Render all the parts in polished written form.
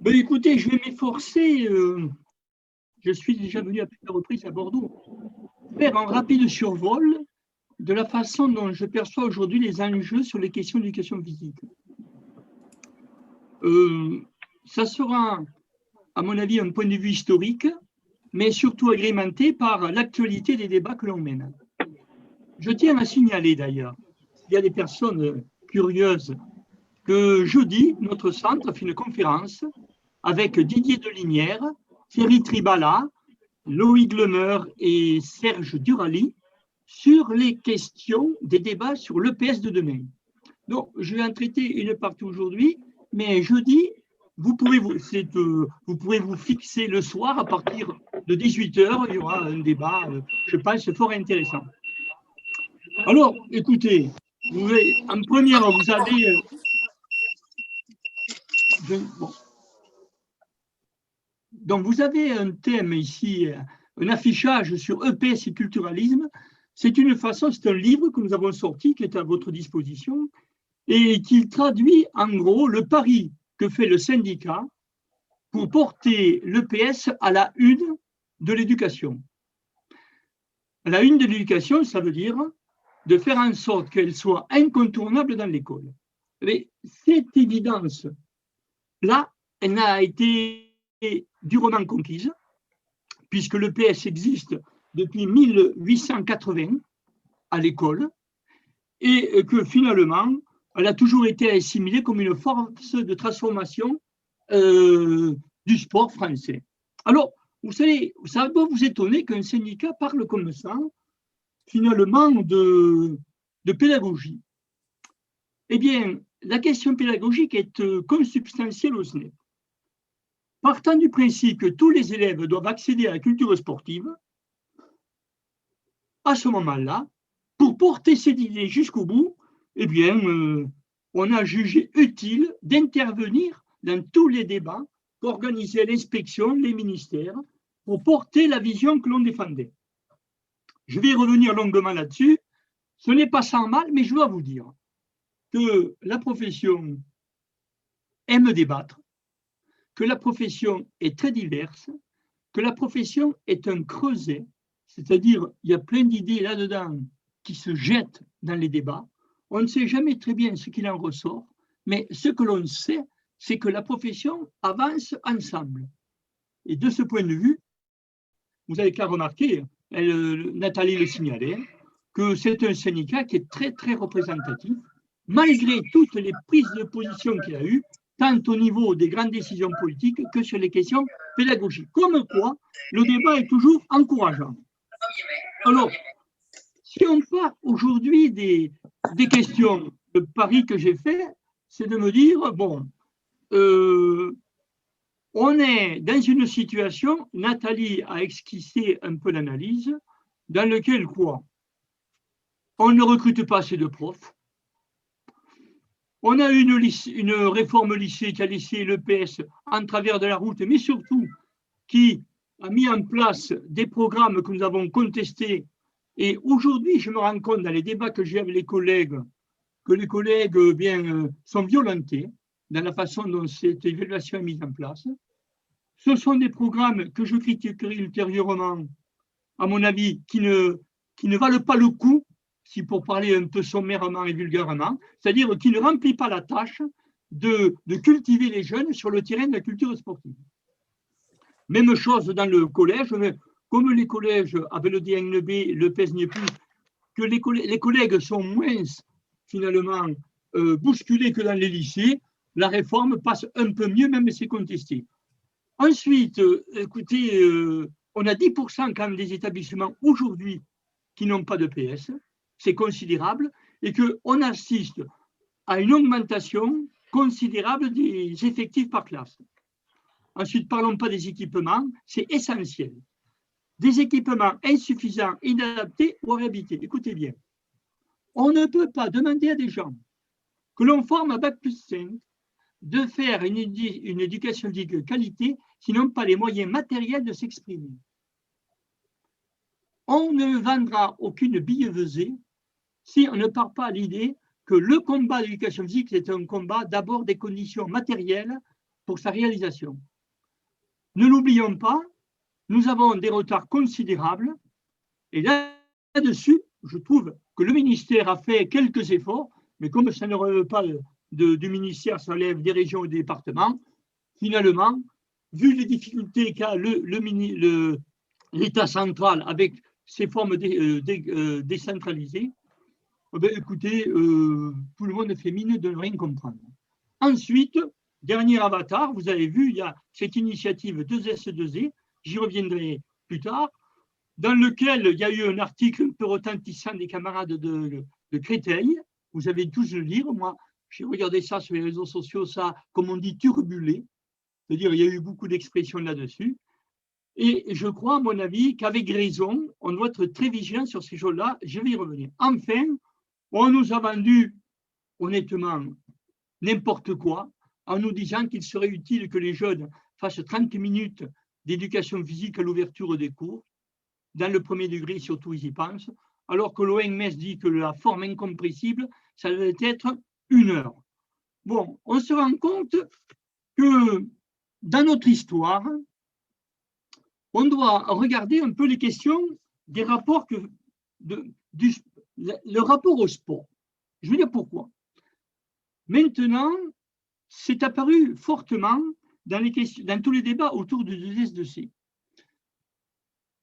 Ben, écoutez, je vais m'efforcer. Je suis déjà venu à plusieurs reprises à Bordeaux. Faire un rapide survol de la façon dont je perçois aujourd'hui les enjeux sur les questions d'éducation physique. Ça sera, à mon avis, un point de vue historique, mais surtout agrémenté par l'actualité des débats que l'on mène. Je tiens à signaler d'ailleurs, il y a des personnes curieuses, que jeudi, notre centre a fait une conférence avec Didier Delinière, Thierry Tribala, Loïc Lemer et Serge Durali sur les questions des débats sur l'EPS de demain. Donc, je vais en traiter une partie aujourd'hui, mais jeudi, vous pourrez vous fixer le soir à partir de 18h, il y aura un débat, je pense, fort intéressant. Alors, écoutez, en première, vous avez... bon. Donc, vous avez un thème ici, un affichage sur EPS et culturalisme. C'est une façon, c'est un livre que nous avons sorti, qui est à votre disposition, et qui traduit en gros le pari que fait le syndicat pour porter l'EPS à la une de l'éducation. À la une de l'éducation, ça veut dire de faire en sorte qu'elle soit incontournable dans l'école. Mais cette évidence-là, elle n'a été durement conquise, puisque l'EPS existe depuis 1880 à l'école, et que finalement, elle a toujours été assimilée comme une force de transformation du sport français. Alors, vous savez, ça doit vous étonner qu'un syndicat parle comme ça, finalement, de pédagogie. Eh bien, la question pédagogique est consubstantielle au SNEP. Partant du principe que tous les élèves doivent accéder à la culture sportive, à ce moment-là, pour porter cette idée jusqu'au bout, eh bien, on a jugé utile d'intervenir dans tous les débats qu'organisaient l'inspection, les ministères, pour porter la vision que l'on défendait. Je vais revenir longuement là-dessus. Ce n'est pas sans mal, mais je dois vous dire que la profession aime débattre, que la profession est très diverse, que la profession est un creuset, c'est-à-dire il y a plein d'idées là-dedans qui se jettent dans les débats. On ne sait jamais très bien ce qu'il en ressort, mais ce que l'on sait, c'est que la profession avance ensemble. Et de ce point de vue, vous n'avez qu'à remarquer, Nathalie le signalait, que c'est un syndicat qui est très, très représentatif, malgré toutes les prises de position qu'il a eues, tant au niveau des grandes décisions politiques que sur les questions pédagogiques. Comme quoi, le débat est toujours encourageant. Alors, si on part aujourd'hui des questions, le pari que j'ai fait, c'est de me dire, bon, on est dans une situation, Nathalie a esquissé un peu l'analyse, dans laquelle quoi? On ne recrute pas assez de profs. On a eu une réforme lycée qui a laissé l'EPS en travers de la route, mais surtout qui a mis en place des programmes que nous avons contestés. Et aujourd'hui, je me rends compte dans les débats que j'ai avec les collègues, que les collègues sont violentés dans la façon dont cette évaluation est mise en place. Ce sont des programmes que je critiquerai ultérieurement, à mon avis, qui ne valent pas le coup, si pour parler un peu sommairement et vulgairement, c'est-à-dire qui ne remplit pas la tâche de cultiver les jeunes sur le terrain de la culture sportive. Même chose dans le collège, mais comme les collèges avec le DNB, le PES n'y est plus, que les collègues sont moins finalement bousculés que dans les lycées, la réforme passe un peu mieux, même si c'est contesté. Ensuite, écoutez, on a 10% quand même des établissements aujourd'hui qui n'ont pas de PS, c'est considérable, et qu'on assiste à une augmentation considérable des effectifs par classe. Ensuite, parlons pas des équipements, c'est essentiel. Des équipements insuffisants, inadaptés ou réhabilités. Écoutez bien, on ne peut pas demander à des gens que l'on forme à Bac+5 de faire une éducation de qualité s'ils n'ont pas les moyens matériels de s'exprimer. On ne vendra aucune billevesée si on ne part pas à l'idée que le combat d'éducation physique, c'est un combat d'abord des conditions matérielles pour sa réalisation. Ne l'oublions pas, nous avons des retards considérables et là-dessus, je trouve que le ministère a fait quelques efforts, mais comme ça ne relève pas du ministère, ça relève des régions et des départements, finalement, vu les difficultés qu'a l'État central avec ses formes décentralisées, ben, écoutez, tout le monde fait mine de ne rien comprendre. Ensuite, dernier avatar, vous avez vu, il y a cette initiative 2S2E, j'y reviendrai plus tard, dans lequel il y a eu un article un peu retentissant des camarades de Créteil. Vous avez tous le lire. Moi, j'ai regardé ça sur les réseaux sociaux, ça, comme on dit, turbulé. C'est-à-dire, il y a eu beaucoup d'expressions là-dessus. Et je crois, à mon avis, qu'avec raison, on doit être très vigilant sur ces choses-là. Je vais y revenir. Enfin, on nous a vendu, honnêtement, n'importe quoi, en nous disant qu'il serait utile que les jeunes fassent 30 minutes d'éducation physique à l'ouverture des cours. Dans le premier degré, surtout, ils y pensent, alors que l'OMS dit que la forme incompressible, ça devait être 1 heure. Bon, on se rend compte que dans notre histoire, on doit regarder un peu les questions des rapports le rapport au sport. Je veux dire pourquoi. Maintenant, c'est apparu fortement dans tous les débats autour du 2S2C.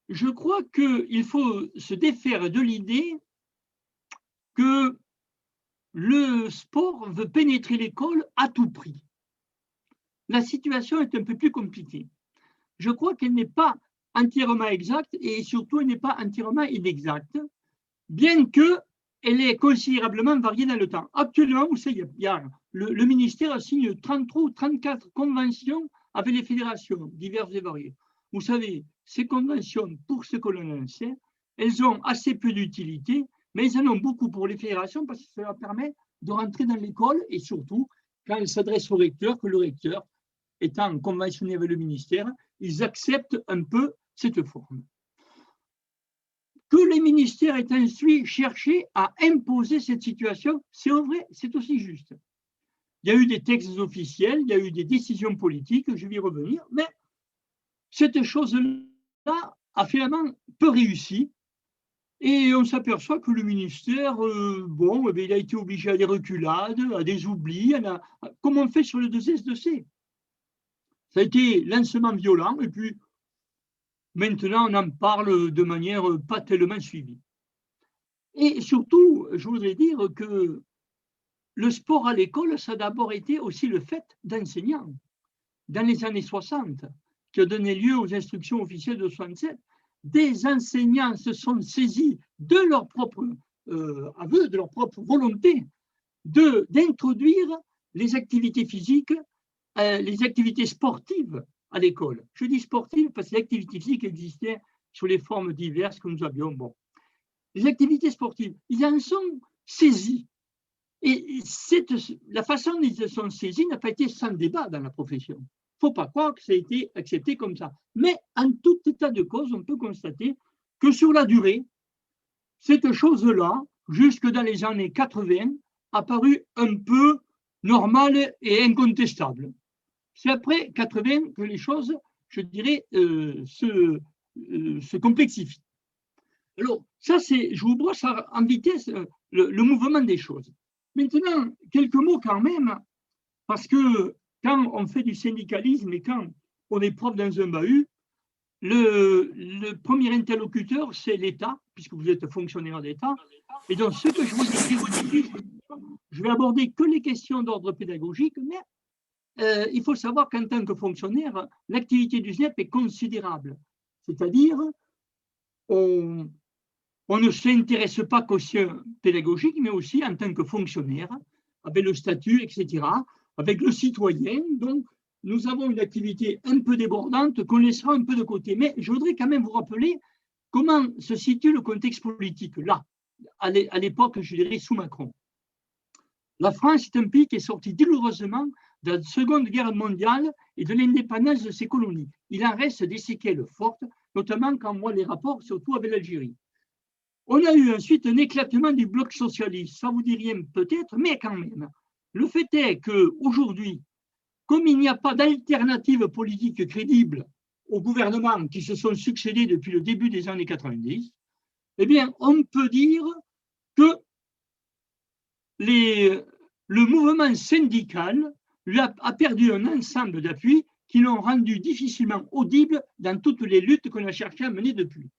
Je crois qu'il faut se défaire de l'idée que le sport veut pénétrer l'école à tout prix. La situation est un peu plus compliquée. Je crois qu'elle n'est pas entièrement exacte et surtout elle n'est pas entièrement inexacte, bien qu'elle est considérablement variée dans le temps. Actuellement, vous savez, le ministère signe 33 ou 34 conventions avec les fédérations diverses et variées. Vous savez, ces conventions, pour ce que l'on en sait, elles ont assez peu d'utilité, mais elles en ont beaucoup pour les fédérations parce que ça leur permet de rentrer dans l'école et surtout, quand elles s'adressent au recteur, que le recteur, étant conventionné avec le ministère, ils acceptent un peu cette forme. Que les ministères aient ensuite cherché à imposer cette situation, c'est vrai, c'est aussi juste. Il y a eu des textes officiels, il y a eu des décisions politiques, je vais y revenir, mais cette chose-là a finalement peu réussi et on s'aperçoit que le ministère, bon, il a été obligé à des reculades, à des oublis, comme on fait sur le 2S2C. Ça a été lancement violent et puis maintenant on en parle de manière pas tellement suivie. Et surtout, je voudrais dire que le sport à l'école, ça a d'abord été aussi le fait d'enseignants. Dans les années 60, qui a donné lieu aux instructions officielles de 67, des enseignants se sont saisis de leur propre aveu, de leur propre volonté, d'introduire les activités physiques, les activités sportives à l'école. Je dis sportives parce que les activités physiques existaient sous les formes diverses que nous avions. Bon. Les activités sportives, ils en sont saisis. Et la façon dont ils se sont saisis n'a pas été sans débat dans la profession. Il ne faut pas croire que ça a été accepté comme ça. Mais en tout état de cause, on peut constater que sur la durée, cette chose-là, jusque dans les années 80, a paru un peu normale et incontestable. C'est après 80 que les choses, je dirais, se complexifient. Alors, ça, je vous brosse en vitesse le mouvement des choses. Maintenant, quelques mots quand même, parce que quand on fait du syndicalisme et quand on est prof dans un bahut, le premier interlocuteur, c'est l'État, puisque vous êtes fonctionnaire d'État. Et donc, ce que je vous dis, je vais aborder que les questions d'ordre pédagogique, mais il faut savoir qu'en tant que fonctionnaire, l'activité du SNEP est considérable. C'est-à-dire, on ne s'intéresse pas qu'au sien pédagogique, mais aussi en tant que fonctionnaire, avec le statut, etc., avec le citoyen. Donc, nous avons une activité un peu débordante qu'on laissera un peu de côté. Mais je voudrais quand même vous rappeler comment se situe le contexte politique, là, à l'époque, je dirais, sous Macron. La France est un pays qui est sorti douloureusement de la Seconde Guerre mondiale et de l'indépendance de ses colonies. Il en reste des séquelles fortes, notamment quand on voit les rapports, surtout avec l'Algérie. On a eu ensuite un éclatement du bloc socialiste. Ça ne vous dit rien peut-être, mais quand même. Le fait est qu'aujourd'hui, comme il n'y a pas d'alternative politique crédible aux gouvernements qui se sont succédés depuis le début des années 90, eh bien, on peut dire que le mouvement syndical a perdu un ensemble d'appuis qui l'ont rendu difficilement audible dans toutes les luttes qu'on a cherché à mener depuis.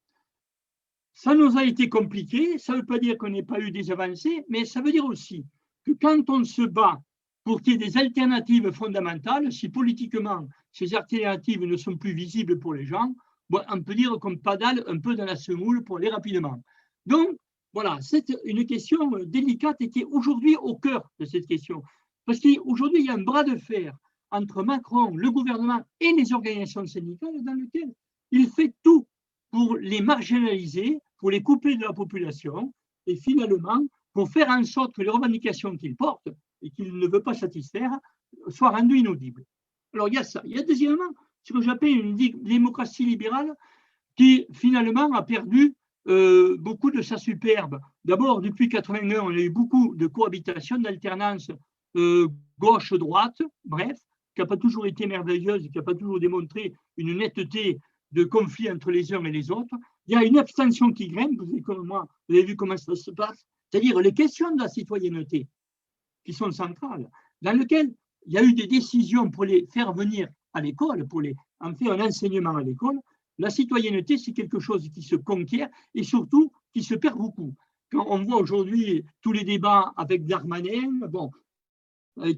Ça nous a été compliqué, ça ne veut pas dire qu'on n'ait pas eu des avancées, mais ça veut dire aussi que quand on se bat pour qu'il y ait des alternatives fondamentales, si politiquement ces alternatives ne sont plus visibles pour les gens, bon, on peut dire qu'on pédale un peu dans la semoule pour aller rapidement. Donc, voilà, c'est une question délicate et qui est aujourd'hui au cœur de cette question. Parce qu'aujourd'hui, il y a un bras de fer entre Macron, le gouvernement et les organisations syndicales dans lequel il fait tout pour les marginaliser, pour les couper de la population et finalement pour faire en sorte que les revendications qu'il porte et qu'il ne veut pas satisfaire soient rendues inaudibles. Alors il y a ça. Il y a deuxièmement ce que j'appelle une démocratie libérale qui finalement a perdu beaucoup de sa superbe. D'abord, depuis 1981, on a eu beaucoup de cohabitation, d'alternance gauche-droite, bref, qui n'a pas toujours été merveilleuse, qui n'a pas toujours démontré une netteté de conflit entre les uns et les autres. Il y a une abstention qui grimpe, vous avez, comme moi, vous avez vu comment ça se passe, c'est-à-dire les questions de la citoyenneté qui sont centrales, dans lesquelles il y a eu des décisions pour les faire venir à l'école, pour en faire un enseignement à l'école. La citoyenneté, c'est quelque chose qui se conquiert et surtout qui se perd beaucoup. Quand on voit aujourd'hui tous les débats avec Darmanin, bon,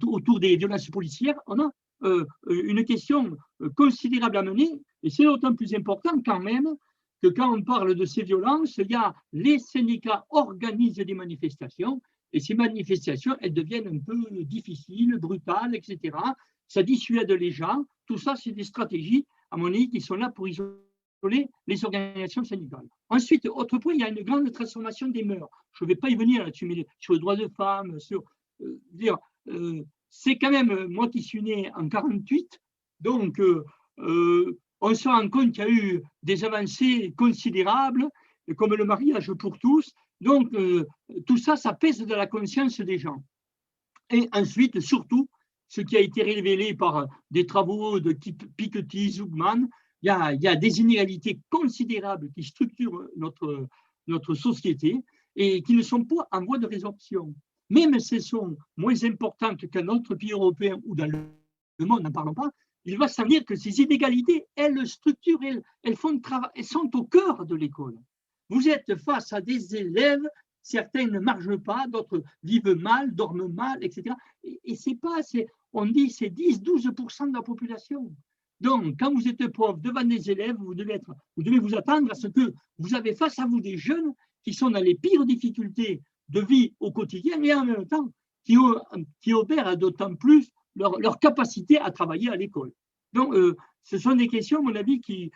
autour des violences policières, on a une question considérable à mener, et c'est d'autant plus important quand même que quand on parle de ces violences, il y a les syndicats organisent des manifestations, et ces manifestations, elles deviennent un peu difficiles, brutales, etc. Ça dissuade les gens. Tout ça, c'est des stratégies, à mon avis, qui sont là pour isoler les organisations syndicales. Ensuite, autre point, il y a une grande transformation des mœurs. Je ne vais pas y venir là-dessus, mais sur le droit de femmes, sur c'est quand même, moi qui suis né en 1948, donc on se rend compte qu'il y a eu des avancées considérables, comme le mariage pour tous. Donc, tout ça, ça pèse dans la conscience des gens. Et ensuite, surtout, ce qui a été révélé par des travaux de type Piketty, Zugman, il y a des inégalités considérables qui structurent notre société et qui ne sont pas en voie de résorption. Même si elles sont moins importantes qu'un autre pays européen ou dans le monde, n'en parlons pas, il va s'en dire que ces inégalités, elles structurent, elles sont au cœur de l'école. Vous êtes face à des élèves, certains ne marchent pas, d'autres vivent mal, dorment mal, etc. Et c'est pas, on dit c'est 10-12% de la population. Donc, quand vous êtes prof devant des élèves, vous devez vous attendre à ce que vous avez face à vous des jeunes qui sont dans les pires difficultés de vie au quotidien et en même temps qui obèrent d'autant plus leur capacité à travailler à l'école. Donc, ce sont des questions, à mon avis, que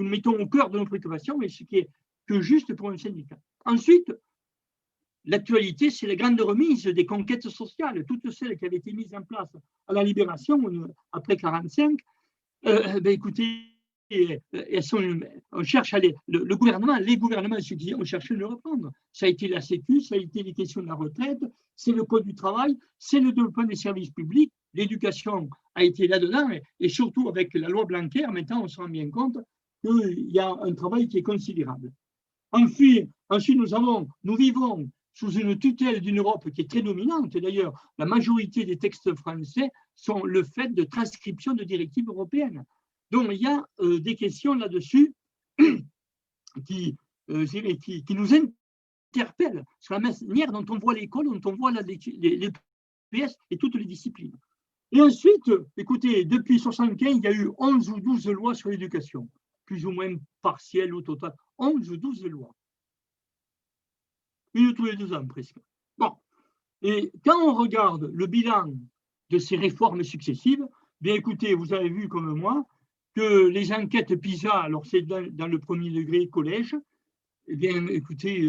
nous mettons au cœur de nos préoccupations, mais ce qui est que juste pour un syndicat. Ensuite, l'actualité, c'est la grande remise des conquêtes sociales, toutes celles qui avaient été mises en place à la Libération après 1945. Écoutez, on cherche à le gouvernement, les gouvernements ont cherché à le reprendre. Ça a été la Sécu, ça a été les questions de la retraite, c'est le code du travail, c'est le développement des services publics, l'éducation a été là-dedans, et surtout avec la loi Blanquer, maintenant on se rend bien compte qu'il y a un travail qui est considérable. Ensuite, nous vivons sous une tutelle d'une Europe qui est très dominante. D'ailleurs, la majorité des textes français sont le fait de transcription de directives européennes. Donc, il y a des questions là-dessus qui nous interpellent sur la manière dont on voit l'école, dont on voit les PS et toutes les disciplines. Et ensuite, écoutez, depuis 1975, il y a eu 11 ou 12 lois sur l'éducation, plus ou moins partielles au total. 11 ou 12 lois. Une tous les 2 ans presque. Bon. Et quand on regarde le bilan de ces réformes successives, bien écoutez, vous avez vu comme moi que les enquêtes PISA, alors c'est dans le premier degré collège, eh bien écoutez,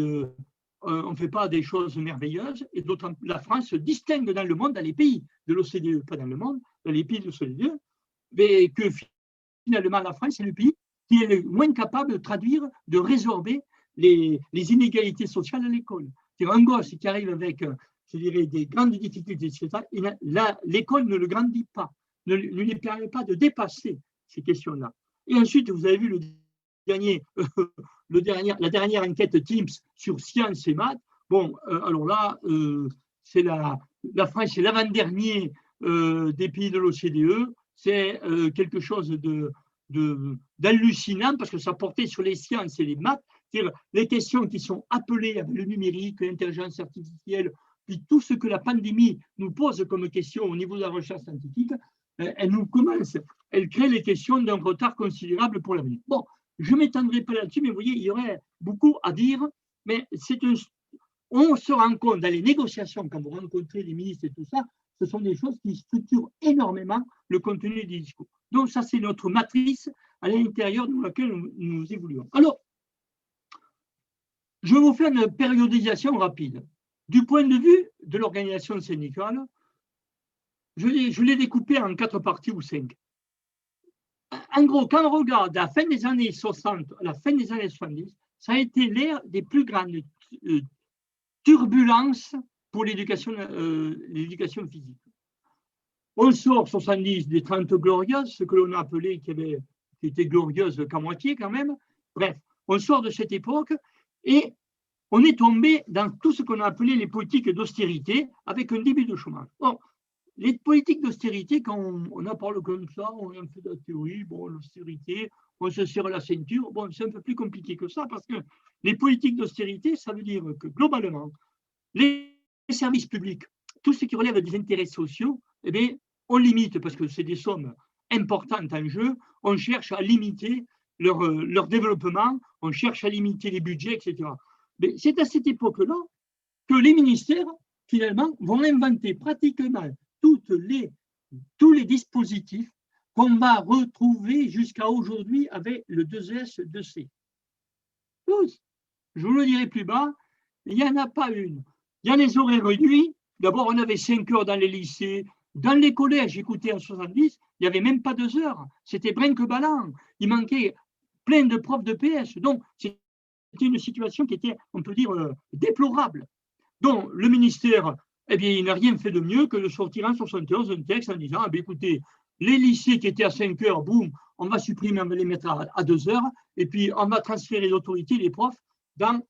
on ne fait pas des choses merveilleuses, et d'autant la France se distingue dans le monde, dans les pays de l'OCDE, pas dans le monde, dans les pays de l'OCDE, mais que finalement la France est le pays qui est le moins capable de traduire, de résorber les inégalités sociales à l'école. C'est un gosse qui arrive avec, je dirais, des grandes difficultés, etc. L'école ne le grandit pas. ne lui permet pas de dépasser ces questions-là. Et ensuite, vous avez vu la dernière enquête Teams sur sciences et maths. Bon, alors là, c'est la France, c'est l'avant-dernier des pays de l'OCDE. C'est quelque chose d'hallucinant parce que ça portait sur les sciences et les maths, c'est-à-dire les questions qui sont appelées avec le numérique, l'intelligence artificielle, puis tout ce que la pandémie nous pose comme question au niveau de la recherche scientifique, elle crée les questions d'un retard considérable pour l'avenir. Bon, je ne m'étendrai pas là-dessus, mais vous voyez, il y aurait beaucoup à dire, mais on se rend compte dans les négociations, quand vous rencontrez les ministres et tout ça, ce sont des choses qui structurent énormément le contenu des discours. Donc ça, c'est notre matrice à l'intérieur de laquelle nous évoluons. Alors, je vais vous faire une périodisation rapide. Du point de vue de l'organisation syndicale, je l'ai découpé en 4 parties ou 5. En gros, quand on regarde à la fin des années 60, à la fin des années 70, ça a été l'ère des plus grandes turbulences pour l'éducation physique. On sort 70 des 30 glorieuses, ce que l'on a appelé, qui était glorieuse qu'à moitié quand même. Bref, on sort de cette époque et on est tombé dans tout ce qu'on a appelé les politiques d'austérité avec un début de chômage. Or, les politiques d'austérité, quand on en parle comme ça, on a fait de la théorie, bon, l'austérité, on se serre la ceinture, bon, c'est un peu plus compliqué que ça parce que les politiques d'austérité, ça veut dire que globalement, les services publics, tout ce qui relève des intérêts sociaux, eh bien, on limite, parce que c'est des sommes importantes en jeu, on cherche à limiter leur développement, on cherche à limiter les budgets, etc. Mais c'est à cette époque-là que les ministères, finalement, vont inventer pratiquement tous les dispositifs qu'on va retrouver jusqu'à aujourd'hui avec le 2S, 2C. Tous. Je vous le dirai plus bas, il n'y en a pas une. Il y a les horaires réduits. D'abord, on avait 5 heures dans les lycées. Dans les collèges, écoutez, en 70, il n'y avait même pas 2 heures. C'était brinque-ballant. Il manquait plein de profs de PS. Donc, c'était une situation qui était, on peut dire, déplorable. Donc, le ministère, eh bien, il n'a rien fait de mieux que de sortir en 71 un texte en disant, eh bien, écoutez, les lycées qui étaient à 5 heures, boum, on va supprimer, on va les mettre à 2 heures, et puis on va transférer l'autorité des profs dans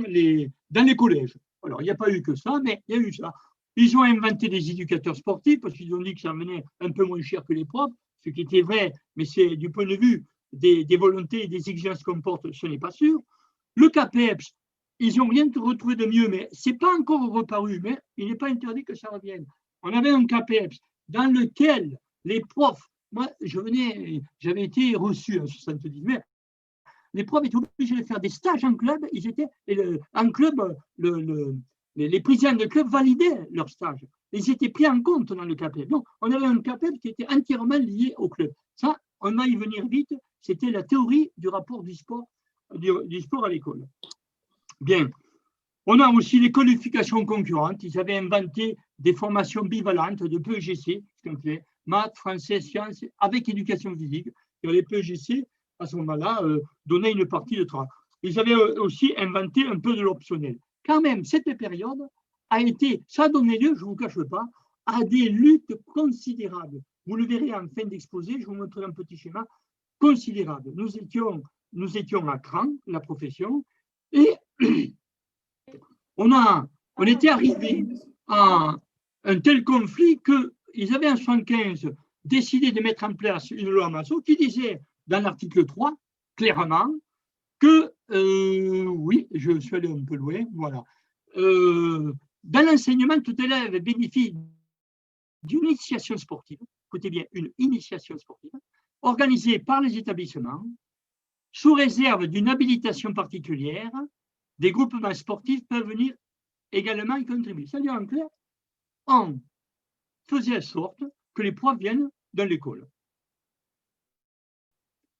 les collèges. Alors, il n'y a pas eu que ça, mais il y a eu ça. Ils ont inventé des éducateurs sportifs parce qu'ils ont dit que ça venait un peu moins cher que les profs, ce qui était vrai, mais c'est du point de vue des volontés et des exigences qu'on porte, ce n'est pas sûr. Le CAPEPS, ils n'ont rien retrouvé de mieux, mais ce n'est pas encore reparu, mais il n'est pas interdit que ça revienne. On avait un CAPEPS dans lequel les profs, moi j'avais été reçu en 70, mais les profs étaient obligés de faire des stages en club, ils étaient en club, les présidents de club validaient leurs stages. Ils étaient pris en compte dans le CAPEP. Donc, on avait un CAPEP qui était entièrement lié au club. Ça, on va y venir vite. C'était la théorie du rapport du sport à l'école. Bien. On a aussi les qualifications concurrentes. Ils avaient inventé des formations bivalentes de PEGC, maths, français, sciences, avec éducation physique. Et les PEGC, à ce moment-là, donnaient une partie de travail. Ils avaient aussi inventé un peu de l'optionnel. Quand même, cette période ça a donné lieu, je ne vous cache pas, à des luttes considérables. Vous le verrez en fin d'exposé, je vous montrerai un petit schéma considérable. Nous étions à cran, la profession, et on était arrivé à un tel conflit qu'ils avaient en 1975 décidé de mettre en place une loi Massot qui disait, dans l'article 3, clairement, que, oui, je suis allé un peu loin, voilà. Dans l'enseignement, tout élève bénéficie d'une initiation sportive, écoutez bien, une initiation sportive, organisée par les établissements, sous réserve d'une habilitation particulière. Des groupements sportifs peuvent venir également y contribuer. C'est-à-dire, en clair, on faisait en sorte que les profs viennent dans l'école.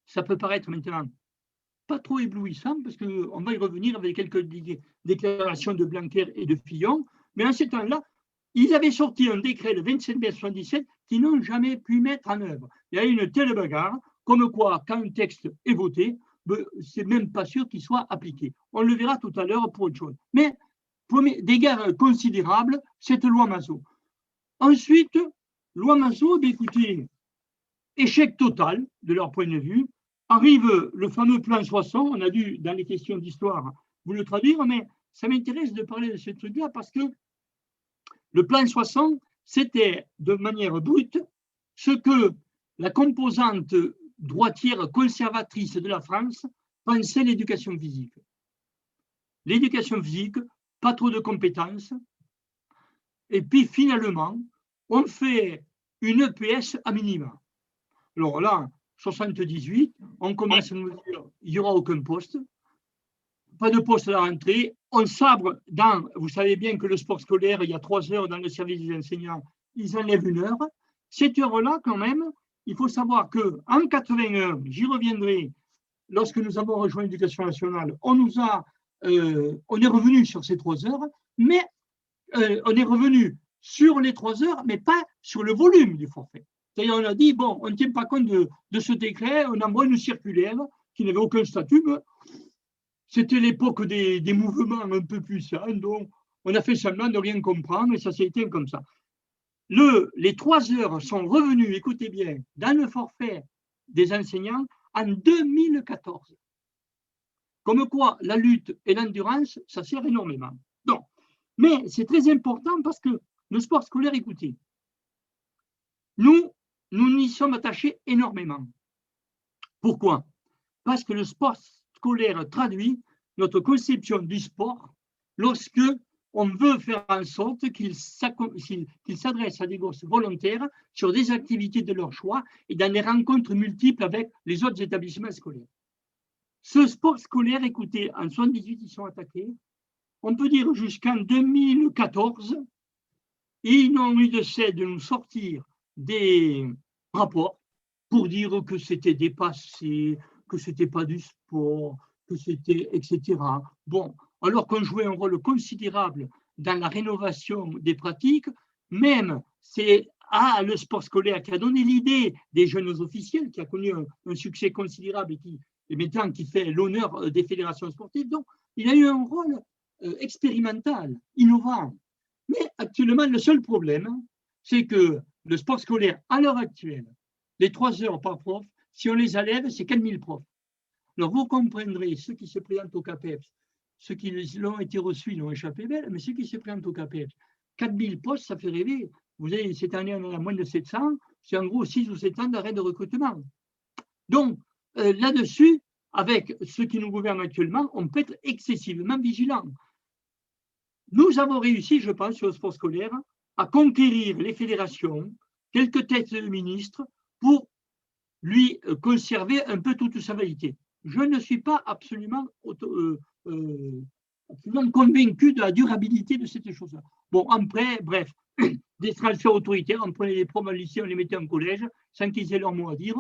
Ça peut paraître maintenant pas trop éblouissant, parce qu'on va y revenir avec quelques déclarations de Blanquer et de Fillon, mais en ce temps-là, ils avaient sorti un décret le 27 mai 1977 qu'ils n'ont jamais pu mettre en œuvre. Il y a eu une telle bagarre, comme quoi, quand un texte est voté, c'est même pas sûr qu'il soit appliqué. On le verra tout à l'heure pour autre chose. Mais, dégâts considérables, cette loi Massot. Ensuite, Loi Massot, écoutez, échec total de leur point de vue. Arrive le fameux plan 60, on a dû, dans les questions d'histoire, vous le traduire, mais ça m'intéresse de parler de ce truc-là parce que le plan 60, c'était de manière brute ce que la composante droitière conservatrice de la France pensait l'éducation physique. L'éducation physique, pas trop de compétences, et puis finalement, on fait une EPS à minima. Alors là, 78, on commence à nous dire il n'y aura aucun poste, pas de poste à la rentrée, on sabre dans, vous savez bien que le sport scolaire, il y a 3 heures dans le service des enseignants, ils enlèvent 1 heure. Cette heure-là, quand même, il faut savoir qu'en 81, j'y reviendrai, lorsque nous avons rejoint l'éducation nationale, on est revenu sur ces 3 heures, mais on est revenu sur les 3 heures, mais pas sur le volume du forfait. C'est-à-dire, on a dit, bon, on ne tient pas compte de ce décret, on envoie une circulaire qui n'avait aucun statut. C'était l'époque des mouvements un peu puissants, donc on a fait semblant de rien comprendre et ça s'est éteint comme ça. Les 3 heures sont revenues, écoutez bien, dans le forfait des enseignants en 2014. Comme quoi, la lutte et l'endurance, ça sert énormément. Donc, mais c'est très important parce que le sport scolaire, écoutez, nous y sommes attachés énormément. Pourquoi? Parce que le sport scolaire traduit notre conception du sport lorsque on veut faire en sorte qu'il s'adresse à des gosses volontaires sur des activités de leur choix et dans des rencontres multiples avec les autres établissements scolaires. Ce sport scolaire, écoutez, en 78, ils sont attaqués, on peut dire jusqu'en 2014, et ils n'ont eu de cesse de nous sortir des rapports pour dire que c'était dépassé, que ce n'était pas du sport, que c'était, etc. Bon, alors qu'on jouait un rôle considérable dans la rénovation des pratiques, même c'est le sport scolaire qui a donné l'idée des jeunes officiels, qui a connu un succès considérable et maintenant qui fait l'honneur des fédérations sportives. Donc, il a eu un rôle expérimental, innovant. Mais actuellement, le seul problème, c'est que le sport scolaire, à l'heure actuelle, les 3 heures par prof, si on les enlève, c'est 4000 profs. Alors, vous comprendrez, ceux qui se présentent au CAPEPS, ceux qui l'ont été reçus, ils ont échappé belle, mais ceux qui se présentent au CAPEPS, 4000 postes, ça fait rêver. Vous avez, cette année, on en a moins de 700, c'est en gros 6 ou 7 ans d'arrêt de recrutement. Donc, là-dessus, avec ceux qui nous gouvernent actuellement, on peut être excessivement vigilant. Nous avons réussi, je pense, sur le sport scolaire, à conquérir les fédérations, quelques têtes de ministres, pour lui conserver un peu toute sa validité. Je ne suis pas absolument convaincu de la durabilité de cette chose-là. Bon, après, bref, des transferts autoritaires, on prenait les profs en lycée, on les mettait en collège, sans qu'ils aient leur mot à dire.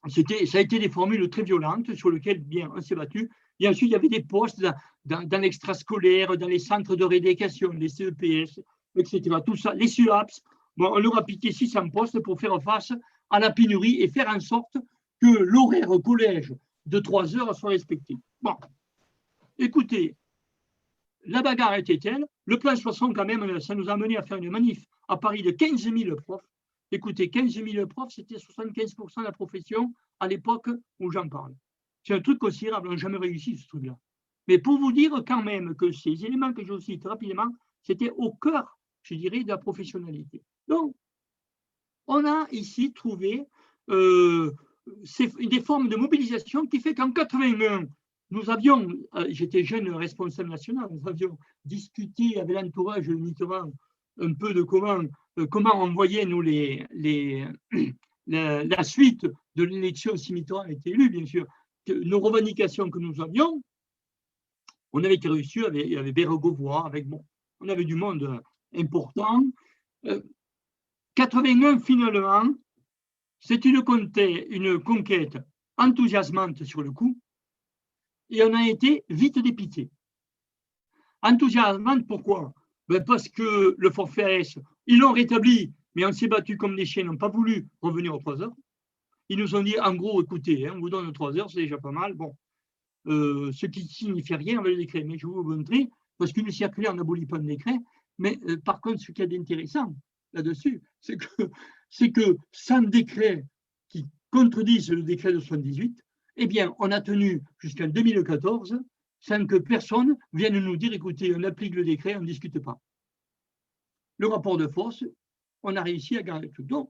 Ça a été des formules très violentes sur lesquelles, bien, on s'est battu. Et ensuite, il y avait des postes dans l'extrascolaire, dans les centres de rééducation, les CEPS, etc. Tout ça, les SUAPS. Bon, on leur a piqué 600 postes pour faire face à la pénurie et faire en sorte que l'horaire au collège de 3 heures soit respecté. Bon, écoutez, la bagarre était telle, le plan 60 quand même, ça nous a amené à faire une manif à Paris de 15 000 profs. Écoutez, 15 000 profs, c'était 75% de la profession à l'époque où j'en parle. C'est un truc considérable, on n'a jamais réussi ce truc-là. Mais pour vous dire quand même que ces éléments que je cite rapidement, c'était au cœur, je dirais, de la professionnalité. Donc, on a ici trouvé des formes de mobilisation qui fait qu'en 81, nous avions, j'étais jeune responsable national, nous avions discuté avec l'entourage de Mitterrand un peu de comment on voyait, nous, la suite de l'élection si Mitterrand a été élu, bien sûr, nos revendications que nous avions. On avait été reçus avec Bérégovoy, on avait du monde important. 81, finalement, c'est une conquête enthousiasmante sur le coup, et on a été vite dépité. Enthousiasmante, pourquoi? Parce que le forfait AS, ils l'ont rétabli, mais on s'est battu comme des chiens, n'ont pas voulu revenir aux 3 heures. Ils nous ont dit, en gros, écoutez, on vous donne 3 heures, c'est déjà pas mal. Bon, ce qui ne signifie rien avec le décret, mais je vais vous montrer, parce qu'une circulaire n'abolit pas le décret, mais par contre, ce qu'il y a d'intéressant, là-dessus, c'est que sans décret qui contredise le décret de 78, eh bien, on a tenu jusqu'en 2014 sans que personne vienne nous dire, écoutez, on applique le décret, on ne discute pas. Le rapport de force, on a réussi à garder tout. Donc,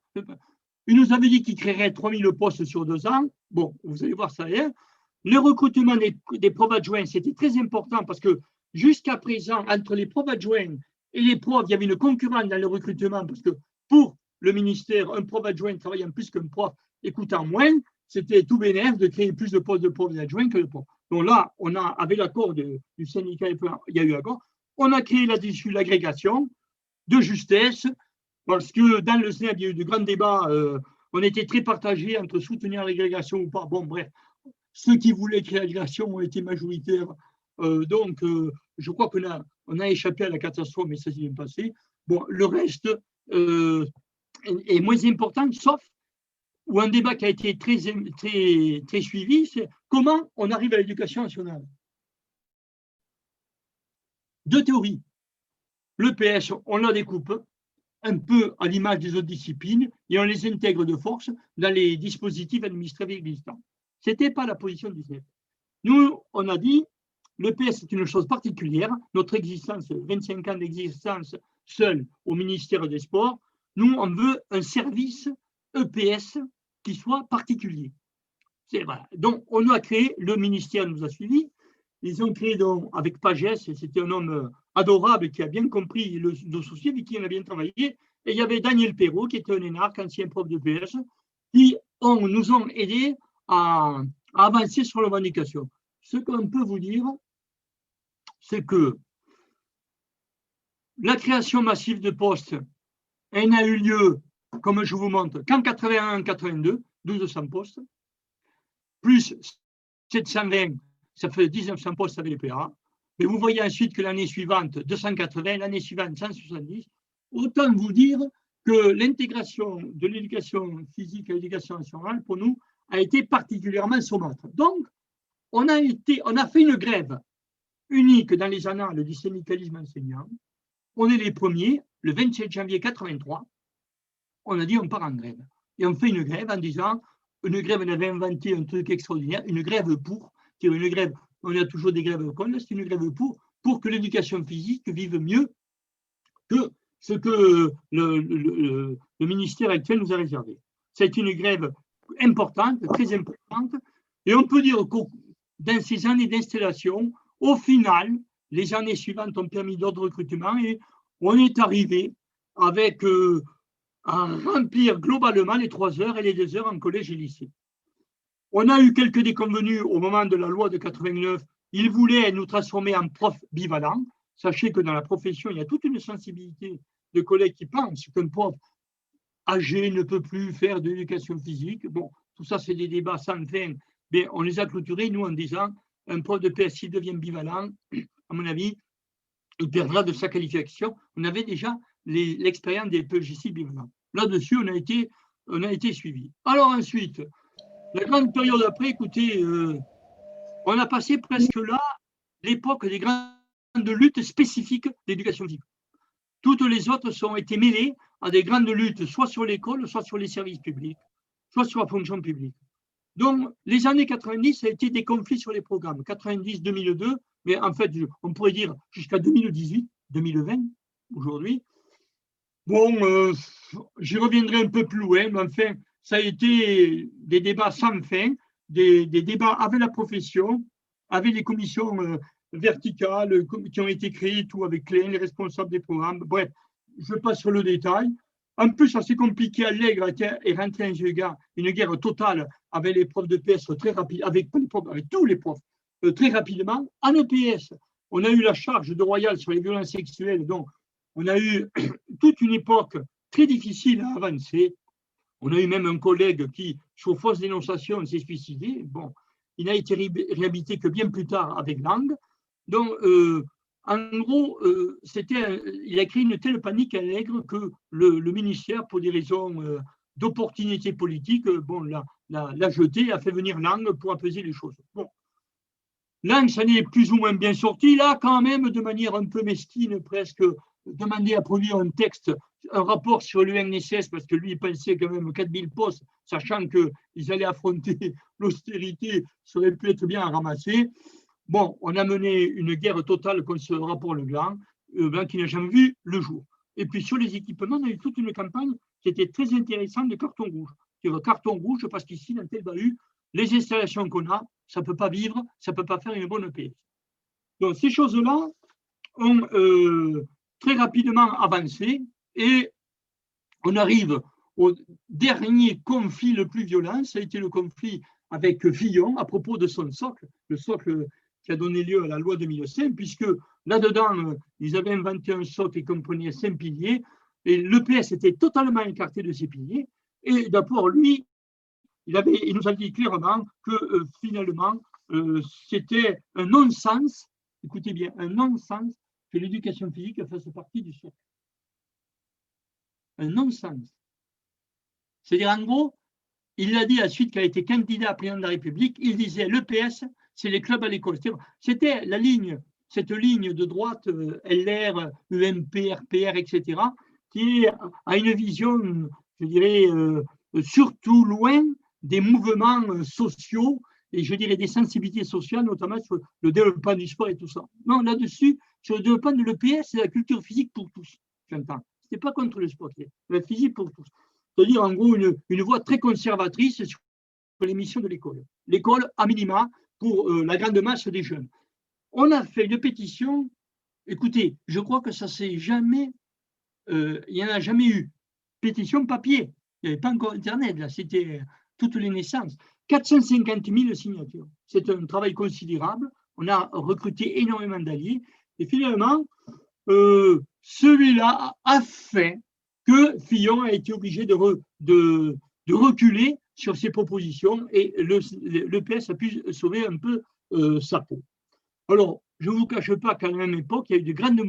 il nous avait dit qu'il créerait 3000 postes sur 2 ans. Bon, vous allez voir ça hier. Le recrutement des profs adjoints, c'était très important parce que jusqu'à présent, entre les profs adjoints et les profs, il y avait une concurrence dans le recrutement parce que pour le ministère, un prof adjoint travaillant plus qu'un prof et coûtant moins, c'était tout bénéfice de créer plus de postes de profs adjoints que de profs. Donc là, on a, avec l'accord du syndicat, il y a eu accord, on a créé là-dessus l'agrégation de justesse, parce que dans le SNEP, il y a eu de grands débats, on était très partagés entre soutenir l'agrégation ou pas. Bon, bref, ceux qui voulaient créer l'agrégation ont été majoritaires, donc je crois qu'on a échappé à la catastrophe, mais ça s'est bien passé. Bon, le reste est moins important, sauf ou un débat qui a été très suivi, c'est comment on arrive à l'éducation nationale. Deux théories. Le PS, on la découpe un peu à l'image des autres disciplines et on les intègre de force dans les dispositifs administratifs existants. Ce n'était pas la position du CNEP. Nous, on a dit, le PS est une chose particulière, notre existence, 25 ans d'existence seul au ministère des Sports, nous, on veut un service EPS qui soit particulier. Voilà. Donc, on a créé, le ministère nous a suivis, ils ont créé donc, avec Pagès, et c'était un homme adorable qui a bien compris nos soucis, avec qui on a bien travaillé, et il y avait Daniel Perrault, qui était un énarque, ancien prof de PS, qui nous ont aidés à avancer sur la revendication. Ce qu'on peut vous dire, c'est que la création massive de postes, elle n'a eu lieu, comme je vous montre, qu'en 81-82, 1200 postes, plus 720, ça fait 1900 postes avec les PA. Mais vous voyez ensuite que l'année suivante, 280, l'année suivante, 170. Autant vous dire que l'intégration de l'éducation physique à l'éducation nationale, pour nous, a été particulièrement saumâtre. Donc, on a fait une grève unique dans les annales du syndicalisme enseignant. On est les premiers, le 27 janvier 83, on a dit on part en grève. Et on fait une grève en disant, une grève, on avait inventé un truc extraordinaire, une grève pour, une grève, on a toujours des grèves contre, c'est une grève pour que l'éducation physique vive mieux que ce que le ministère actuel nous a réservé. C'est une grève importante, très importante, et on peut dire que dans ces années d'installation, au final, les années suivantes ont permis d'autres recrutements et on est arrivé avec à remplir globalement les 3 heures et les 2 heures en collège et lycée. On a eu quelques déconvenus au moment de la loi de 89. Ils voulaient nous transformer en profs bivalents. Sachez que dans la profession, il y a toute une sensibilité de collègues qui pensent qu'un prof âgé ne peut plus faire de l'éducation physique. Bon, tout ça, c'est des débats sans fin. Mais on les a clôturés, nous, en disant un prof de PS, s'il devient bivalent, à mon avis, il perdra de sa qualification. On avait déjà l'expérience des PEJC bivalents. Là-dessus, on a été suivi. Alors ensuite, la grande période après, écoutez, on a passé presque là l'époque des grandes luttes spécifiques d'éducation physique. Toutes les autres ont été mêlées à des grandes luttes, soit sur l'école, soit sur les services publics, soit sur la fonction publique. Donc, les années 90, ça a été des conflits sur les programmes. 90, 2002, mais en fait, on pourrait dire jusqu'à 2018, 2020, aujourd'hui. Bon, j'y reviendrai un peu plus loin, mais enfin, ça a été des débats sans fin, des débats avec la profession, avec les commissions verticales qui ont été créées, tout avec les responsables des programmes. Bref, je passe sur le détail. En plus, assez compliqué, Allègre est rentré en une guerre totale avec les profs de PS très rapide, avec tous les profs très rapidement. En EPS, on a eu la charge de Royal sur les violences sexuelles, donc on a eu toute une époque très difficile à avancer. On a eu même un collègue qui, sur fausse dénonciation, s'est suicidé. Bon, il n'a été réhabilité que bien plus tard avec Lang. Donc, en gros, il a créé une telle panique à Allègre que le ministère, pour des raisons d'opportunité politique, bon, l'a jeté, a fait venir Lang pour apaiser les choses. Bon. Lang, ça n'est plus ou moins bien sorti. Là, quand même, de manière un peu mesquine, presque, demandé à produire un texte un rapport sur l'UNSS, parce que lui, il pensait quand même 4000 postes, sachant qu'ils allaient affronter l'austérité, ça aurait pu être bien ramassé. Bon, on a mené une guerre totale contre ce rapport Leblanc, qui n'a jamais vu le jour. Et puis sur les équipements, on a eu toute une campagne qui était très intéressante de carton rouge. Carton rouge, parce qu'ici, dans tel bahut, les installations qu'on a, ça ne peut pas vivre, ça ne peut pas faire une bonne PS. Donc ces choses-là ont très rapidement avancé et on arrive au dernier conflit le plus violent, ça a été le conflit avec Fillon à propos de son socle, le socle qui a donné lieu à la loi de 2005, puisque là-dedans, ils avaient inventé un socle qui comprenait 5 piliers, et l'EPS était totalement écarté de ces piliers, et d'abord, lui, il nous a dit clairement que finalement, c'était un non-sens, écoutez bien, un non-sens que l'éducation physique fasse partie du socle. Un non-sens. C'est-à-dire, en gros, il l'a dit à la suite qu'il a été candidat à président de la République, il disait l'EPS, c'est les clubs à l'école. C'était la ligne, cette ligne de droite, LR, UMP, RPR, etc., qui a une vision, je dirais, surtout loin des mouvements sociaux et je dirais des sensibilités sociales, notamment sur le développement du sport et tout ça. Non, là-dessus, sur le développement de l'EPS, c'est la culture physique pour tous, j'entends. Ce n'est pas contre le sport, c'est la physique pour tous. C'est-à-dire, en gros, une voie très conservatrice sur les missions de l'école. L'école, à minima, pour la grande masse des jeunes. On a fait une pétition. Écoutez, je crois que ça s'est jamais, il n'y en a jamais eu. Pétition papier. Il n'y avait pas encore Internet, là, c'était toutes les naissances. 450 000 signatures. C'est un travail considérable. On a recruté énormément d'alliés. Et finalement, celui-là a fait que Fillon a été obligé de reculer sur ses propositions et le PS a pu sauver un peu sa peau. Alors, je ne vous cache pas qu'à la même époque, il y a eu de grandes.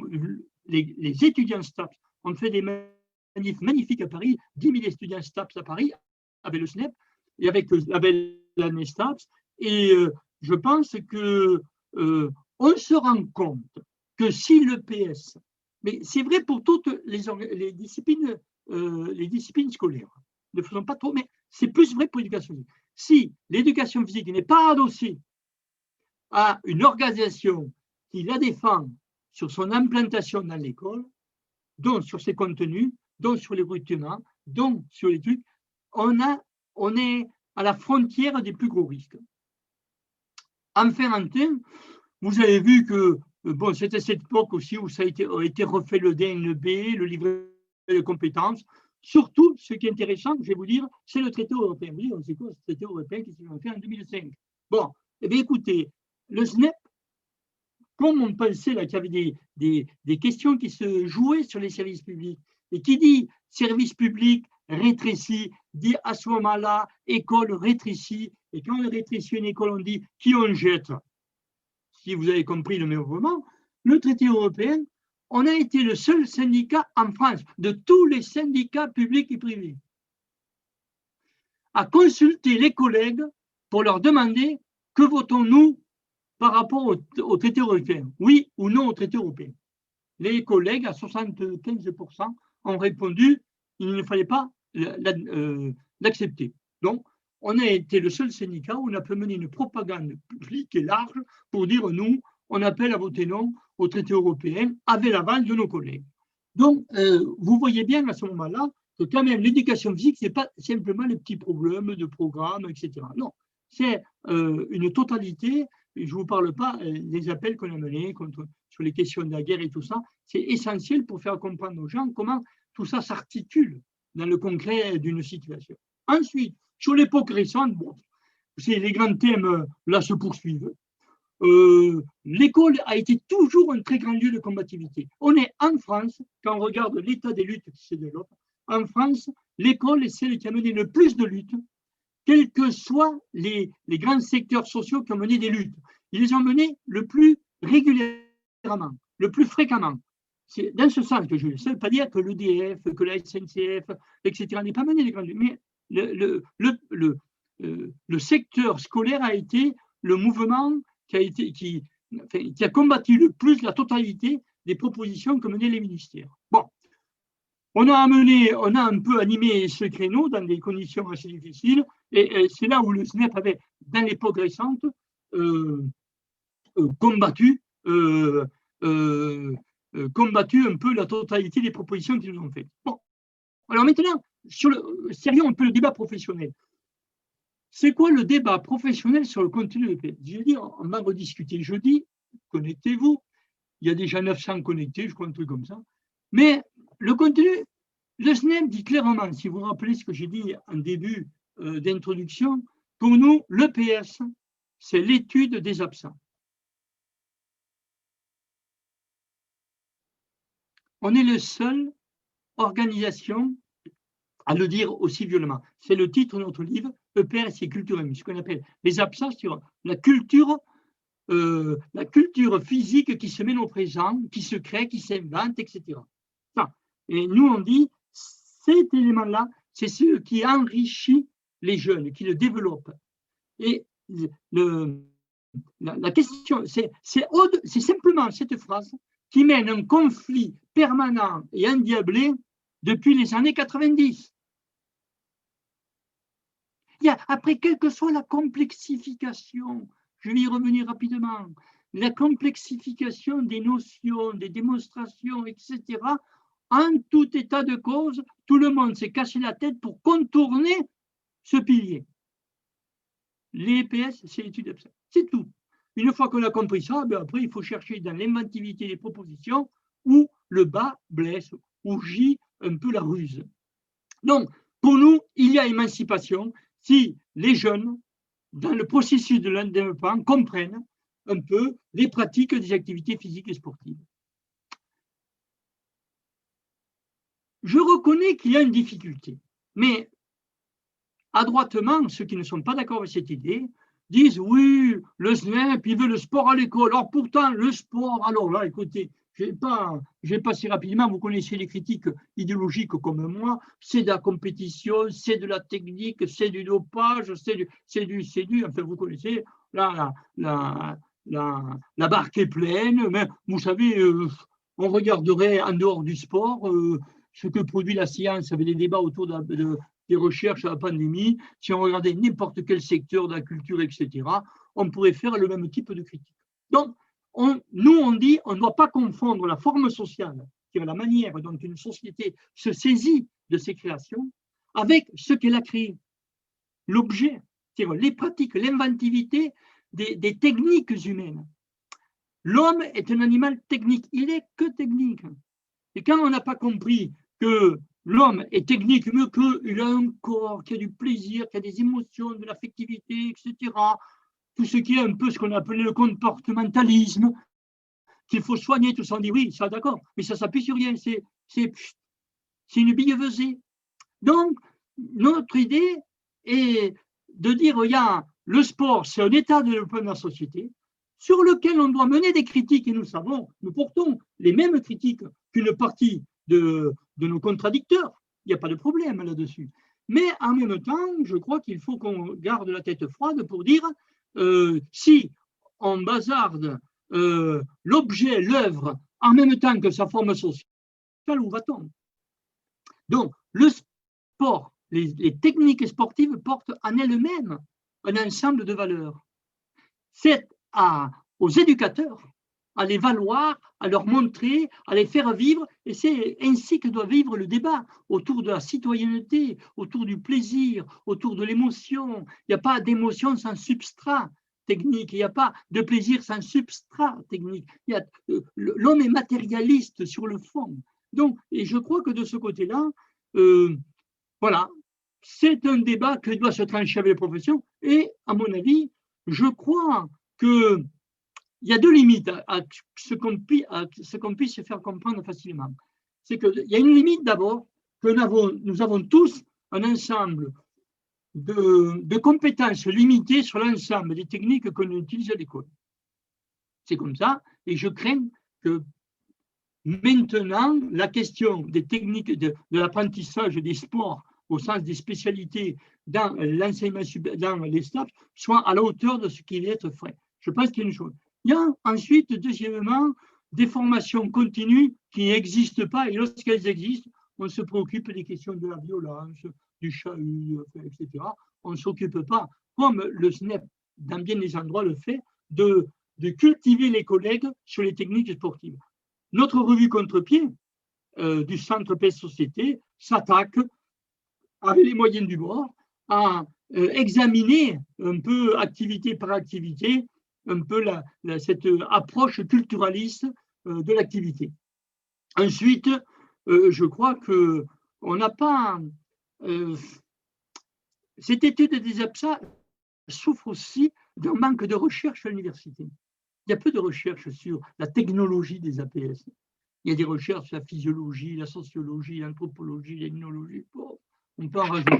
Les étudiants STAPS ont fait des manifs magnifiques à Paris, 10 000 étudiants STAPS à Paris, avec le SNEP et avec l'année STAPS. Et je pense qu'on se rend compte que si le PS, mais c'est vrai pour toutes les disciplines scolaires, ne faisons pas trop, mais c'est plus vrai pour l'éducation physique. Si l'éducation physique n'est pas adossée à une organisation qui la défend sur son implantation dans l'école, donc sur ses contenus, donc sur les recrutements, donc sur les trucs, on est à la frontière des plus gros risques. Enfin, vous avez vu que bon, c'était cette époque aussi où ça a été refait le DNB, le livret de compétences. Surtout, ce qui est intéressant, je vais vous dire, c'est le traité européen. Oui, on sait quoi, ce traité européen qui s'est fait en 2005. Bon, eh bien écoutez, le SNEP, comme on pensait qu'il y avait des questions qui se jouaient sur les services publics, et qui dit service public rétréci, dit à ce moment-là, école rétrécie, et quand on rétrécit une école, on dit qui on jette. Si vous avez compris le mouvement, le traité européen, on a été le seul syndicat en France, de tous les syndicats publics et privés, à consulter les collègues pour leur demander que votons-nous par rapport au traité européen, oui ou non au traité européen. Les collègues, à 75%, ont répondu qu'il ne fallait pas l'accepter. Donc, on a été le seul syndicat où on a pu mener une propagande publique et large pour dire nous, on appelle à voter non au traité européen avec l'aval de nos collègues. Donc, vous voyez bien à ce moment-là que quand même l'éducation physique, ce n'est pas simplement les petits problèmes de programme, etc. Non, c'est une totalité. Je ne vous parle pas des appels qu'on a menés sur les questions de la guerre et tout ça. C'est essentiel pour faire comprendre aux gens comment tout ça s'articule dans le concret d'une situation. Ensuite, sur l'époque récente, bon, les grands thèmes là se poursuivent. L'école a été toujours un très grand lieu de combativité. On est en France, quand on regarde l'état des luttes qui se développent, en France, l'école est celle qui a mené le plus de luttes, quels que soient les grands secteurs sociaux qui ont mené des luttes. Ils les ont menées le plus régulièrement, le plus fréquemment. C'est dans ce sens que je ne veux pas dire que l'EDF, que la SNCF, etc., n'ait pas mené des grandes luttes, mais le secteur scolaire a été le mouvement qui a combattu le plus la totalité des propositions que menaient les ministères. Bon, on a un peu animé ce créneau dans des conditions assez difficiles, et c'est là où le SNEP avait, dans l'époque récente, combattu un peu la totalité des propositions qu'ils nous ont faites. Bon. Alors maintenant, sur le sérieux, un peu le débat professionnel. C'est quoi le débat professionnel sur le contenu de l'EPS? J'ai dit, on va rediscuter jeudi, connectez-vous. Il y a déjà 900 connectés, je crois, un truc comme ça. Mais le contenu, le SNEP dit clairement, si vous vous rappelez ce que j'ai dit en début d'introduction, pour nous, l'EPS, c'est l'étude des absents. On est la seule organisation à le dire aussi violemment. C'est le titre de notre livre, EPS et culture humaine, ce qu'on appelle les absents sur la culture physique qui se met au présent, qui se crée, qui s'invente, etc. Enfin, et nous, on dit, cet élément-là, c'est ce qui enrichit les jeunes, qui le développe. Et la question, c'est simplement cette phrase qui mène un conflit permanent et endiablé depuis les années 90. Après, quelle que soit la complexification, je vais y revenir rapidement, la complexification des notions, des démonstrations, etc., en tout état de cause, tout le monde s'est cassé la tête pour contourner ce pilier. L'EPS, c'est l'étude absent. C'est tout. Une fois qu'on a compris ça, ben après, il faut chercher dans l'inventivité des propositions où le bas blesse, où gît un peu la ruse. Donc, pour nous, il y a émancipation si les jeunes, dans le processus de développement, comprennent un peu les pratiques des activités physiques et sportives. Je reconnais qu'il y a une difficulté, mais adroitement, ceux qui ne sont pas d'accord avec cette idée disent oui, le SNEP, il veut le sport à l'école. Alors pourtant, le sport, alors là, écoutez, je vais passer rapidement, vous connaissez les critiques idéologiques comme moi, c'est de la compétition, c'est de la technique, c'est du dopage, c'est du, enfin vous connaissez, là, la barque est pleine, mais vous savez, on regarderait en dehors du sport ce que produit la science avec les débats autour des recherches à la pandémie. Si on regardait n'importe quel secteur de la culture, etc., on pourrait faire le même type de critique. Donc, nous, on dit on ne doit pas confondre la forme sociale, c'est-à-dire la manière dont une société se saisit de ses créations, avec ce qu'elle a créé, l'objet, c'est-à-dire les pratiques, l'inventivité des techniques humaines. L'homme est un animal technique, il n'est que technique. Et quand on n'a pas compris que l'homme est technique, mais qu'il a un corps, qui a du plaisir, qui a des émotions, de l'affectivité, etc., tout ce qui est un peu ce qu'on appelait le comportementalisme, qu'il faut soigner, tout ça, on dit oui, ça d'accord, mais ça ne s'appuie sur rien, c'est une billevesée. Donc, notre idée est de dire, regarde, le sport, c'est un état de développement de la société sur lequel on doit mener des critiques, et nous savons, nous portons les mêmes critiques qu'une partie de nos contradicteurs, il n'y a pas de problème là-dessus. Mais en même temps, je crois qu'il faut qu'on garde la tête froide pour dire, si on bazarde l'objet, l'œuvre, en même temps que sa forme sociale, où va-t-on? Donc, le sport, les techniques sportives portent en elles-mêmes un ensemble de valeurs. C'est aux éducateurs à les valoir, à leur montrer, à les faire vivre, et c'est ainsi que doit vivre le débat autour de la citoyenneté, autour du plaisir, autour de l'émotion. Il n'y a pas d'émotion sans substrat technique, il n'y a pas de plaisir sans substrat technique. L'homme est matérialiste sur le fond. Donc, et je crois que de ce côté-là, voilà, c'est un débat qui doit se trancher avec les professions, et à mon avis, je crois qu'il y a deux limites à ce qu'on puisse se faire comprendre facilement. C'est qu'il y a une limite d'abord, que nous avons tous un ensemble de compétences limitées sur l'ensemble des techniques qu'on utilise à l'école. C'est comme ça, et je crains que maintenant, la question des techniques de l'apprentissage des sports au sens des spécialités dans l'enseignement, dans les stages, soit à la hauteur de ce qui va être fait. Je pense qu'il y a une chose. Il y a ensuite, deuxièmement, des formations continues qui n'existent pas, et lorsqu'elles existent, on se préoccupe des questions de la violence, du chahut, etc. On ne s'occupe pas, comme le SNEP, dans bien des endroits, le fait, de cultiver les collègues sur les techniques sportives. Notre revue Contre-pied du Centre PS Société s'attaque, avec les moyens du bord, à examiner un peu, activité par activité, un peu cette approche culturaliste de l'activité. Ensuite, je crois qu'on n'a pas… cette étude des APSA souffre aussi d'un manque de recherche à l'université. Il y a peu de recherche sur la technologie des APS. Il y a des recherches sur la physiologie, la sociologie, l'anthropologie, l'ethnologie. Bon, on peut en rajouter.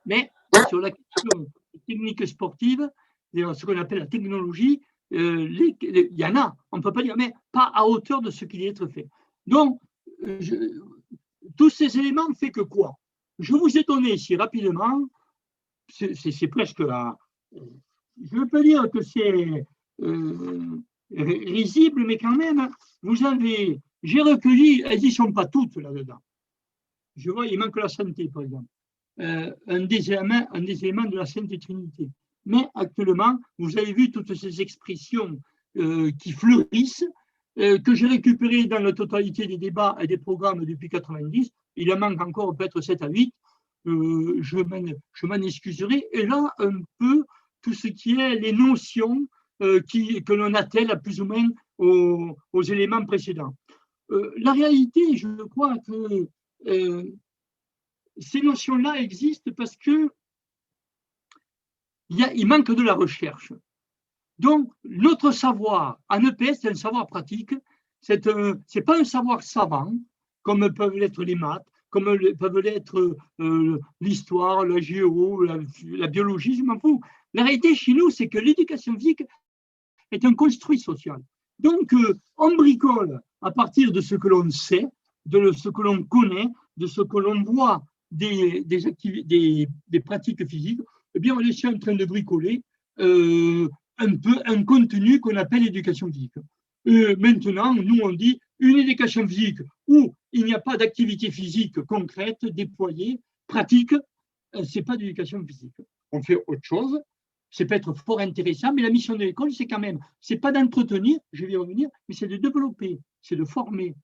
Mais sur la question technique sportive, ce qu'on appelle la technologie, il y en a, on ne peut pas dire, mais pas à hauteur de ce qui doit être fait. Donc, tous ces éléments font que quoi? Je vous ai donné ici rapidement, c'est presque là, je ne veux pas dire que c'est risible, mais quand même, j'ai recueilli, elles n'y sont pas toutes là-dedans. Je vois, il manque la santé, par exemple. Un des éléments de la Sainte Trinité. Mais actuellement, vous avez vu toutes ces expressions qui fleurissent, que j'ai récupérées dans la totalité des débats et des programmes depuis 90. Il en manque encore peut-être 7 à 8. Je m'en excuserai. Et là, un peu, tout ce qui est les notions que l'on attelle plus ou moins aux éléments précédents. La réalité, je crois que ces notions-là existent parce que il manque de la recherche. Donc, notre savoir en EPS, c'est un savoir pratique, c'est pas un savoir savant, comme peuvent l'être les maths, comme peuvent l'être l'histoire, la géo, la biologie, je m'en fous. La réalité chez nous, c'est que l'éducation physique est un construit social. Donc, on bricole à partir de ce que l'on sait, de ce que l'on connaît, de ce que l'on voit des pratiques physiques. Eh bien, on est en train de bricoler un peu un contenu qu'on appelle éducation physique. Maintenant, nous, on dit une éducation physique où il n'y a pas d'activité physique concrète, déployée, pratique, c'est pas d'éducation physique. On fait autre chose. C'est peut-être fort intéressant, mais la mission de l'école, c'est quand même, c'est pas d'entretenir, je vais y revenir, mais c'est de développer, c'est de former.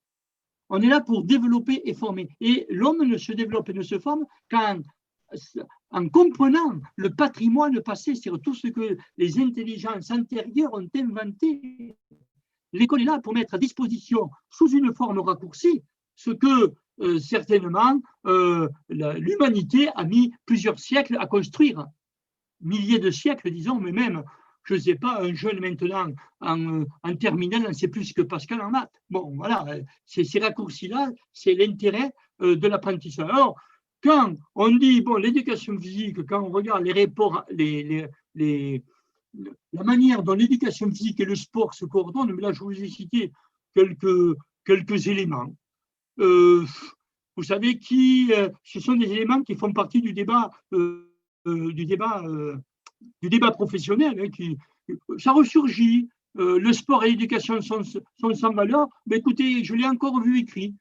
On est là pour développer et former. Et l'homme ne se développe et ne se forme qu'en comprenant le patrimoine passé, c'est-à-dire tout ce que les intelligences antérieures ont inventé. L'école est là pour mettre à disposition, sous une forme raccourcie, ce que certainement l'humanité a mis plusieurs siècles à construire. Milliers de siècles, disons, mais même, je ne sais pas, un jeune maintenant en terminale, on sait plus que Pascal en maths. Bon, voilà, ces raccourcis-là, c'est l'intérêt de l'apprentissage. Alors, quand on dit, bon, l'éducation physique, quand on regarde les rapports, la manière dont l'éducation physique et le sport se coordonnent, mais là, je vous ai cité quelques éléments. Vous savez ce sont des éléments qui font partie du débat professionnel, hein, ça ressurgit. Le sport et l'éducation sont sans valeur. Mais écoutez, je l'ai encore vu écrit.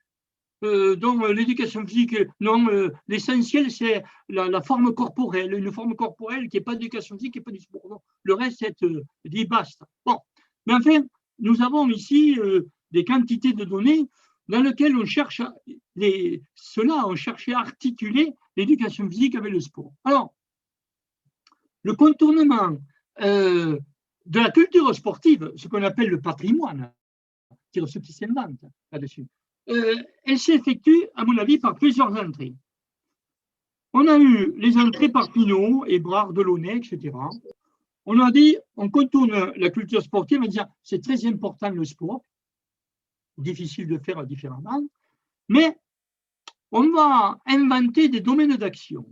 Donc, l'éducation physique, non, l'essentiel, c'est la forme corporelle, une forme corporelle qui n'est pas d'éducation physique, qui n'est pas du sport. Non. Le reste, c'est dit basta. Bon, mais enfin, nous avons ici des quantités de données dans lesquelles on cherche on cherchait à articuler l'éducation physique avec le sport. Alors, le contournement de la culture sportive, ce qu'on appelle le patrimoine, c'est-à-dire ce qui s'invente là-dessus, elle s'effectue, à mon avis, par plusieurs entrées. On a eu les entrées par Pinault, Hébrard, Delaunay, etc. On a dit, on contourne la culture sportive en disant c'est très important le sport, difficile de faire différemment, mais on va inventer des domaines d'action.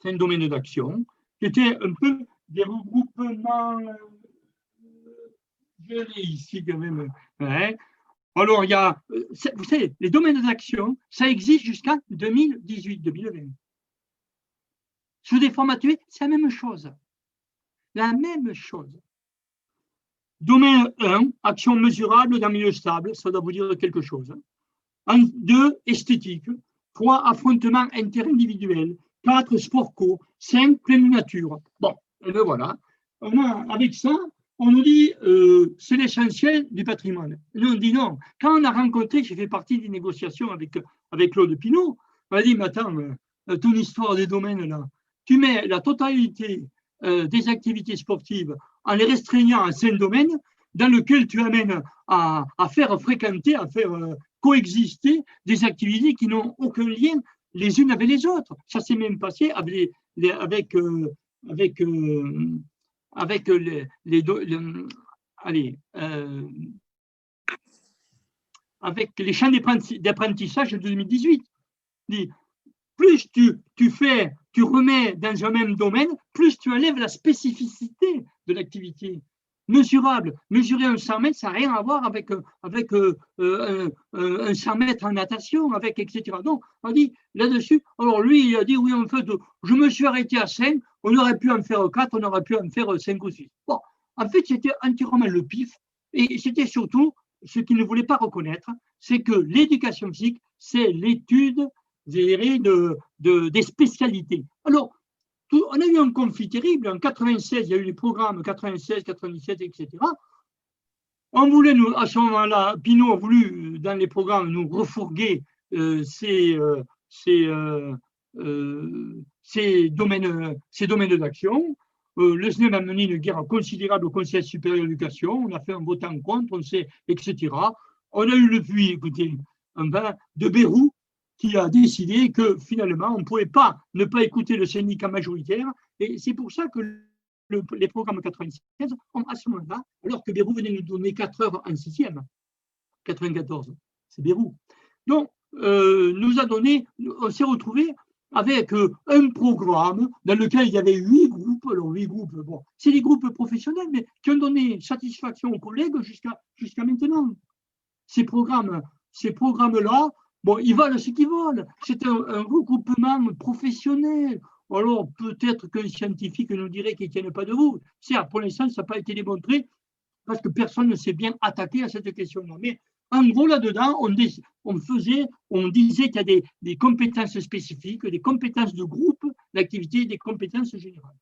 C'est un domaine d'action qui était un peu des regroupements. Je l'ai ici quand même. Hein. Alors, il y a, vous savez, les domaines d'action, ça existe jusqu'en 2018-2020. Sous des formats tués, c'est la même chose. La même chose. Domaine 1, action mesurable dans milieu stable, ça doit vous dire quelque chose. 2, esthétique, 3, affrontement interindividuel, 4, sport co, 5, pleine nature. Bon, et bien voilà. Avec ça, on nous dit c'est l'essentiel du patrimoine. Nous, on dit non. Quand on a rencontré, j'ai fait partie des négociations avec Claude Pinault, on a dit, mais attends, ton histoire des domaines, là, tu mets la totalité des activités sportives en les restreignant à 5 domaines dans lesquels tu amènes à faire fréquenter, à faire coexister des activités qui n'ont aucun lien les unes avec les autres. Ça s'est même passé avec les champs d'apprentissage de 2018. Plus tu remets dans un même domaine, plus tu enlèves la spécificité de l'activité. Mesurable. Mesurer un 100 mètres, ça n'a rien à voir avec un 100 mètres en natation, etc. Donc, on dit là-dessus, alors lui, il a dit, oui, en fait, je me suis arrêté à 5, on aurait pu en faire 4, on aurait pu en faire 5 ou 6. Bon, en fait, c'était entièrement le pif, et c'était surtout, ce qu'il ne voulait pas reconnaître, c'est que l'éducation physique, c'est l'étude des spécialités. Alors, on a eu un conflit terrible. En 96, il y a eu les programmes 96, 97, etc. On voulait, à ce moment-là, Pinault a voulu, dans les programmes, nous refourguer ces domaines d'action. Le SNEM a mené une guerre considérable au Conseil supérieur de l'éducation. On a fait un vote en contre, etc. On a eu le puits, écoutez, de Bérou, qui a décidé que finalement, on ne pouvait pas ne pas écouter le syndicat majoritaire. Et c'est pour ça que les programmes 96, à ce moment-là, alors que Bérou venait nous donner 4 heures en 6e, 94, c'est Bérou. Donc, on s'est retrouvé avec un programme dans lequel il y avait 8 groupes. Alors, 8 groupes, bon, c'est des groupes professionnels, mais qui ont donné satisfaction aux collègues jusqu'à maintenant. Ces programmes-là, bon, ils valent ce qu'ils valent. C'est un regroupement professionnel. Alors, peut-être qu'un scientifique nous dirait qu'il ne tienne pas debout. Certes, pour l'instant, ça n'a pas été démontré parce que personne ne s'est bien attaqué à cette question-là. Mais en gros, là-dedans, on disait qu'il y a des compétences spécifiques, des compétences de groupe, d'activité, des compétences générales.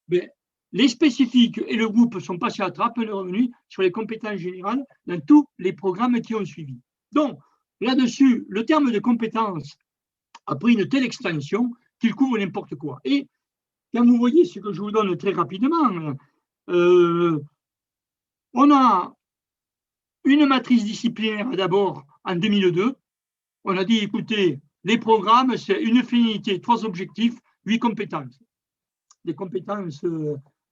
Mais les spécifiques et le groupe sont passés à trappe, on est revenu sur les compétences générales dans tous les programmes qui ont suivi. Donc, là-dessus, le terme de compétence a pris une telle extension qu'il couvre n'importe quoi. Et quand vous voyez ce que je vous donne très rapidement, on a une matrice disciplinaire d'abord en 2002. On a dit, écoutez, les programmes, c'est une finalité, 3 objectifs, 8 compétences. Des compétences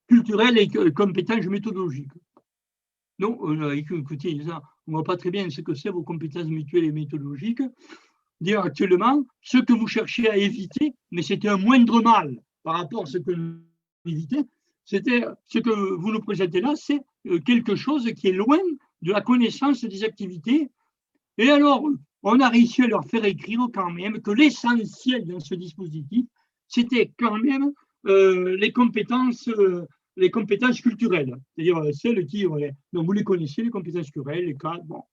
culturelles et compétences méthodologiques. Donc, écoutez, on ne voit pas très bien ce que c'est vos compétences mutuelles et méthodologiques. Dire actuellement, ce que vous cherchez à éviter, mais c'était un moindre mal par rapport à ce que vous évitez, c'était ce que vous nous présentez là, c'est quelque chose qui est loin de la connaissance des activités. Et alors, on a réussi à leur faire écrire quand même que l'essentiel dans ce dispositif, c'était quand même les compétences culturelles, c'est-à-dire celles qui, donc vous les connaissez, les compétences culturelles, les cadres, bon.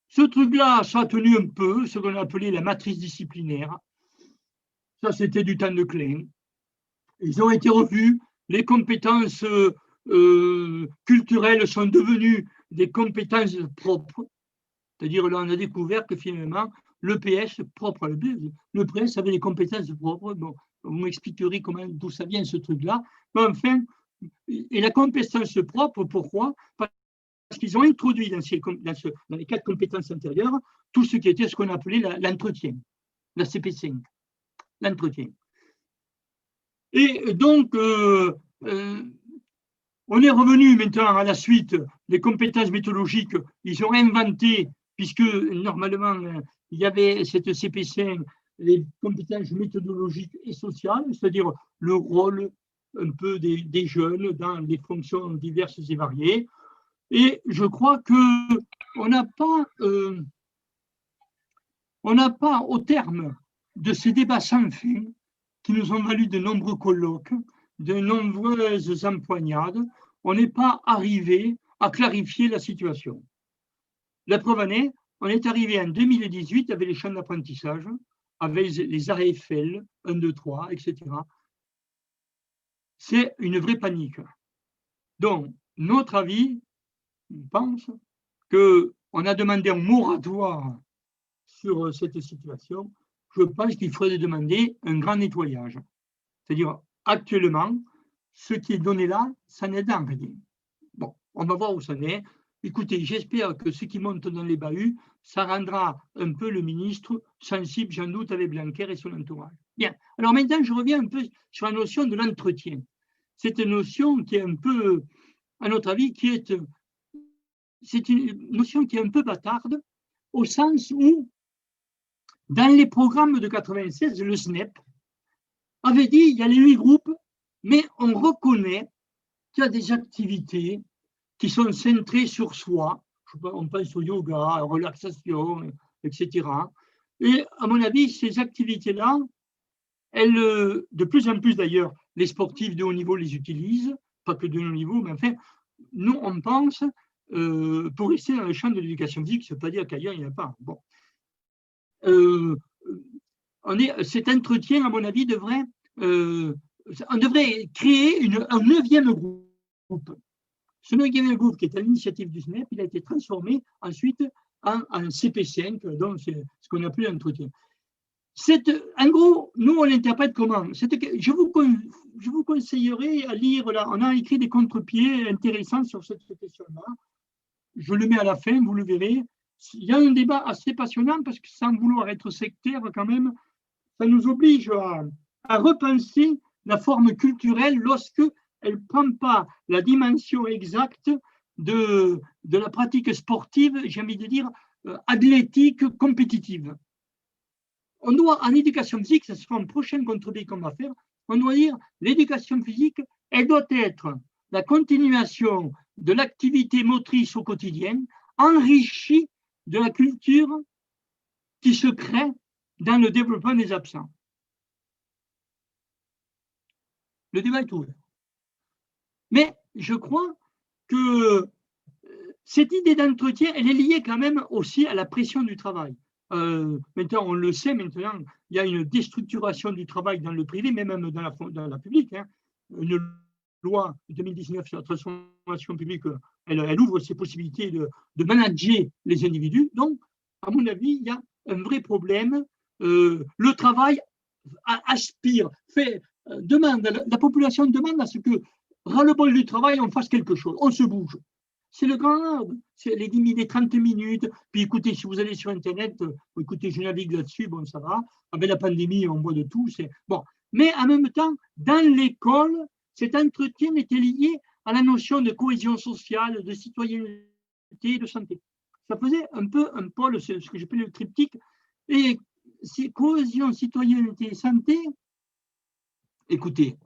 Ce truc-là, ça a tenu un peu, ce qu'on a appelé la matrice disciplinaire. Ça, c'était du temps de Klein. Ils ont été revus, les compétences culturelles sont devenues des compétences propres, c'est-à-dire là, on a découvert que finalement, l'EPS propre, l'EPS avait des compétences propres. Bon, vous m'expliquerez d'où ça vient ce truc-là. Mais enfin, et la compétence propre, pourquoi ? Parce qu'ils ont introduit dans les 4 compétences antérieures tout ce qui était ce qu'on appelait l'entretien, la CP5, l'entretien. Et donc, on est revenu maintenant à la suite, les compétences méthodologiques, ils ont inventé, puisque normalement, il y avait cette CP5, les compétences méthodologiques et sociales, c'est-à-dire le rôle un peu des jeunes dans les fonctions diverses et variées. Et je crois qu'on n'a pas, au terme de ces débats sans fin, qui nous ont valu de nombreux colloques, de nombreuses empoignades, on n'est pas arrivé à clarifier la situation. La preuve en est, on est arrivé en 2018 avec les champs d'apprentissage, avec les AFL, 1, 2, 3, etc. C'est une vraie panique. Donc, notre avis, on pense qu'on a demandé un moratoire sur cette situation. Je pense qu'il faudrait demander un grand nettoyage. C'est-à-dire, actuellement, ce qui est donné là, ça n'aide en rien. Bon, on va voir où ça en est. Écoutez, j'espère que ce qui monte dans les bahuts, ça rendra un peu le ministre sensible, j'en doute, avec Blanquer et son entourage. Bien. Alors maintenant, je reviens un peu sur la notion de l'entretien. C'est une notion qui est un peu, à notre avis, c'est une notion qui est un peu bâtarde, au sens où, dans les programmes de 96, le SNEP avait dit il y a les 8 groupes, mais on reconnaît qu'il y a des activités qui sont centrées sur soi. On pense au yoga, à la relaxation, etc. Et à mon avis, ces activités-là, elles, de plus en plus d'ailleurs, les sportifs de haut niveau les utilisent, pas que de haut niveau, mais enfin, nous, on pense, pour rester dans le champ de l'éducation physique, ça ne veut pas dire qu'ailleurs, il n'y en a pas. Bon. Cet entretien, à mon avis, on devrait créer un 9e groupe. Ce 9e groupe, qui est à l'initiative du SNEP, il a été transformé ensuite en CP5, donc c'est ce qu'on appelle l'entretien. En gros, nous, on l'interprète comment? Je vous conseillerais à lire, là, on a écrit des contre-pieds intéressants sur cette question-là. Je le mets à la fin, vous le verrez. Il y a un débat assez passionnant parce que sans vouloir être sectaire quand même, ça nous oblige à repenser la forme culturelle lorsque elle ne prend pas la dimension exacte de la pratique sportive, j'ai envie de dire, athlétique, compétitive. On doit, en éducation physique, ça sera un prochain contre-pied qu'on va faire, on doit dire l'éducation physique, elle doit être la continuation de l'activité motrice au quotidien, enrichie de la culture qui se crée dans le développement des absents. Le débat est ouvert. Mais je crois que cette idée d'entretien, elle est liée quand même aussi à la pression du travail. Maintenant, on le sait, maintenant, il y a une déstructuration du travail dans le privé, mais même dans la publique. Hein. Une loi de 2019 sur la transformation publique, elle ouvre ces possibilités de manager les individus. Donc, à mon avis, il y a un vrai problème. Le travail aspire, la population demande à ce que, ras-le-bol du travail, on fasse quelque chose, on se bouge. C'est le grand arbre, c'est les 10 les 30 minutes. Puis écoutez, si vous allez sur Internet, écoutez, je navigue là-dessus, bon, ça va. Avec la pandémie, on voit de tout. Bon. Mais en même temps, dans l'école, cet entretien était lié à la notion de cohésion sociale, de citoyenneté, de santé. Ça faisait un peu un pôle, ce que j'appelle le triptyque. Et cohésion, citoyenneté et santé, écoutez,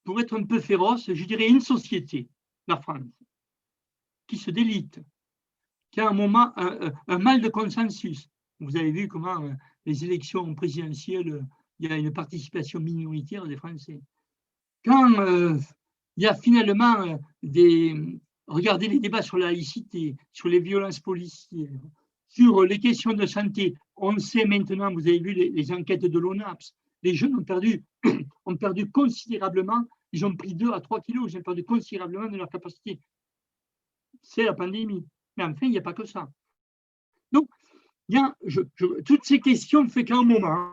pour être un peu féroce, je dirais une société, la France, qui se délite, qui a un mal de consensus. Vous avez vu comment les élections présidentielles, il y a une participation minoritaire des Français. Quand il y a finalement regardez les débats sur la laïcité, sur les violences policières, sur les questions de santé, on sait maintenant, vous avez vu les enquêtes de l'ONAPS, les jeunes ont perdu considérablement, ils ont pris 2 à 3 kilos, ils ont perdu considérablement de leur capacité. C'est la pandémie. Mais enfin, il n'y a pas que ça. Donc, toutes ces questions font qu'à un moment,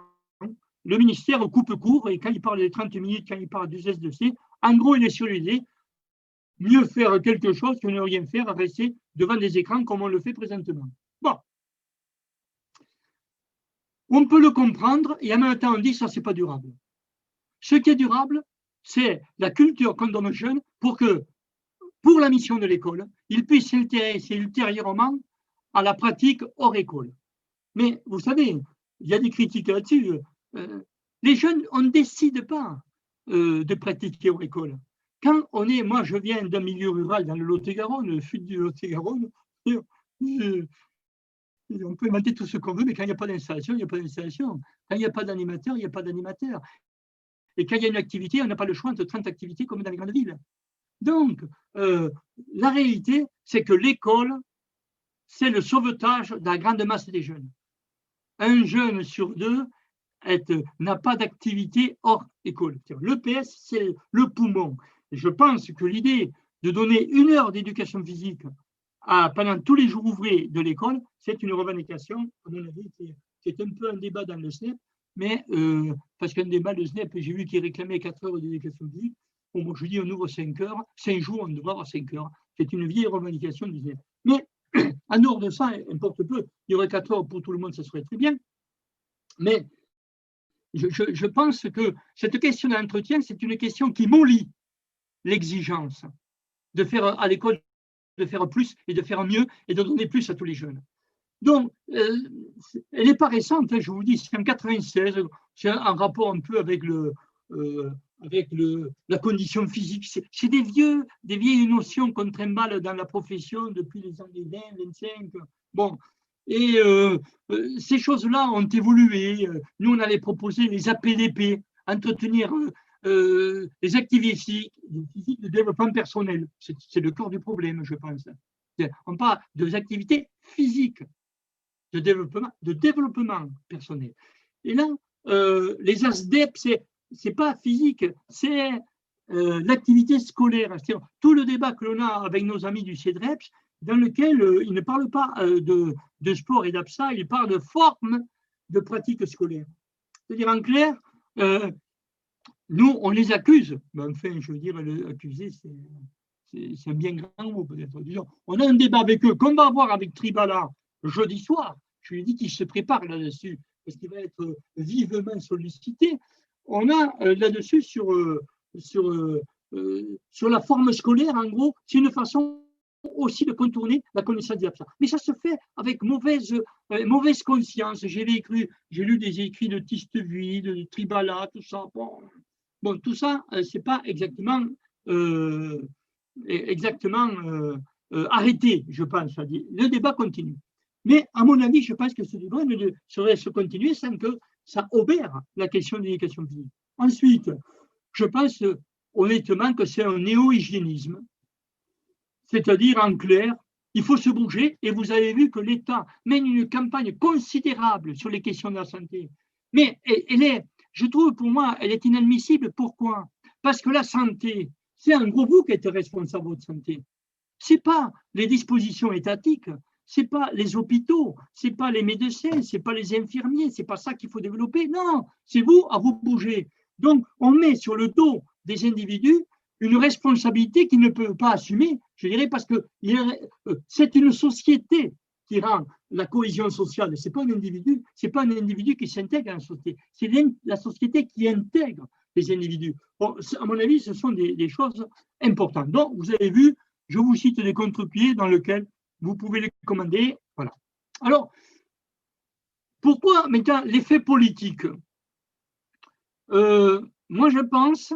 le ministère coupe court et quand il parle des 30 minutes, quand il parle du S2C, en gros, il est sur l'idée mieux faire quelque chose que ne rien faire, à rester devant des écrans comme on le fait présentement. Bon. On peut le comprendre et en même temps, on dit ça, c'est pas durable. Ce qui est durable, c'est la culture qu'on donne aux jeunes pour la mission de l'école, ils puissent s'intéresser ultérieurement à la pratique hors école. Mais vous savez, il y a des critiques là-dessus. Les jeunes, on ne décide pas de pratiquer hors école. Quand moi je viens d'un milieu rural dans le Lot-et-Garonne, le sud du Lot-et-Garonne, on peut inventer tout ce qu'on veut, mais quand il n'y a pas d'installation, il n'y a pas d'installation. Quand il n'y a pas d'animateur, il n'y a pas d'animateur. Et quand il y a une activité, on n'a pas le choix entre 30 activités comme dans les grandes villes. Donc, la réalité, c'est que l'école, c'est le sauvetage de la grande masse des jeunes. Un jeune sur deux n'a pas d'activité hors école. L'EPS, c'est le poumon. Et je pense que l'idée de donner 1 heure d'éducation physique pendant tous les jours ouvrés de l'école, c'est une revendication, à mon avis, qui est un peu un débat dans le SNEP, mais parce qu'un débat de SNEP, j'ai vu qu'il réclamait 4 heures d'éducation physique. Bon, moi, je dis on ouvre 5 heures, 5 jours, on devrait avoir 5 heures. C'est une vieille revendication du SNEP. Mais en dehors de ça, importe peu, il y aurait 4 heures pour tout le monde, ça serait très bien. Mais je pense que cette question d'entretien, c'est une question qui mollit l'exigence de faire à l'école, de faire plus et de faire mieux et de donner plus à tous les jeunes. Donc, elle n'est pas récente, hein, je vous dis, c'est en 96, c'est un rapport un peu avec la condition physique. C'est des vieilles notions qu'on trimballe dans la profession depuis les années 20, 25. Bon, et ces choses-là ont évolué. Nous, on allait proposer les APDP, entretenir les activités physiques de développement personnel. C'est le cœur du problème, je pense. On parle des activités physiques de développement personnel. Et là, les ASDEP, c'est pas physique, c'est l'activité scolaire. Tout le débat que l'on a avec nos amis du CEDREPS, dans lequel ils ne parlent pas de sport et d'APSA, ils parlent de forme de pratique scolaire. C'est-à-dire, en clair, nous, on les accuse, mais enfin, je veux dire, accuser, c'est un bien grand mot peut-être. Disons, on a un débat avec eux, qu'on va avoir avec Tribala jeudi soir. Je lui ai dit qu'il se prépare là-dessus, parce qu'il va être vivement sollicité. On a là-dessus sur la forme scolaire, en gros, c'est une façon aussi de contourner la connaissance des absents. Mais ça se fait avec mauvaise conscience. J'ai lu des écrits de Tisteville, de Tribala, tout ça. Bon, tout ça, c'est pas exactement arrêté, je pense. Le débat continue. Mais à mon avis, je pense que ce débat ne saurait se continuer sans que ça obère la question de l'éducation physique. Ensuite, je pense honnêtement que c'est un néo-hygiénisme. C'est-à-dire, en clair, il faut se bouger, et vous avez vu que l'État mène une campagne considérable sur les questions de la santé. Mais je trouve, pour moi, elle est inadmissible. Pourquoi? Parce que la santé, c'est un gros vous qui êtes responsable de votre santé. Ce n'est pas les dispositions étatiques, ce n'est pas les hôpitaux, ce n'est pas les médecins, ce n'est pas les infirmiers, ce n'est pas ça qu'il faut développer. Non, c'est vous à vous bouger. Donc, on met sur le dos des individus une responsabilité qu'ils ne peuvent pas assumer, je dirais, parce que c'est une société qui rend la cohésion sociale. Ce n'est pas un individu qui s'intègre à la société, c'est la société qui intègre les individus. Bon, à mon avis, ce sont des choses importantes. Donc, vous avez vu, je vous cite des contre-pieds dans lesquels vous pouvez les commander. Voilà. Alors, pourquoi maintenant l'effet politique? Moi, je pense,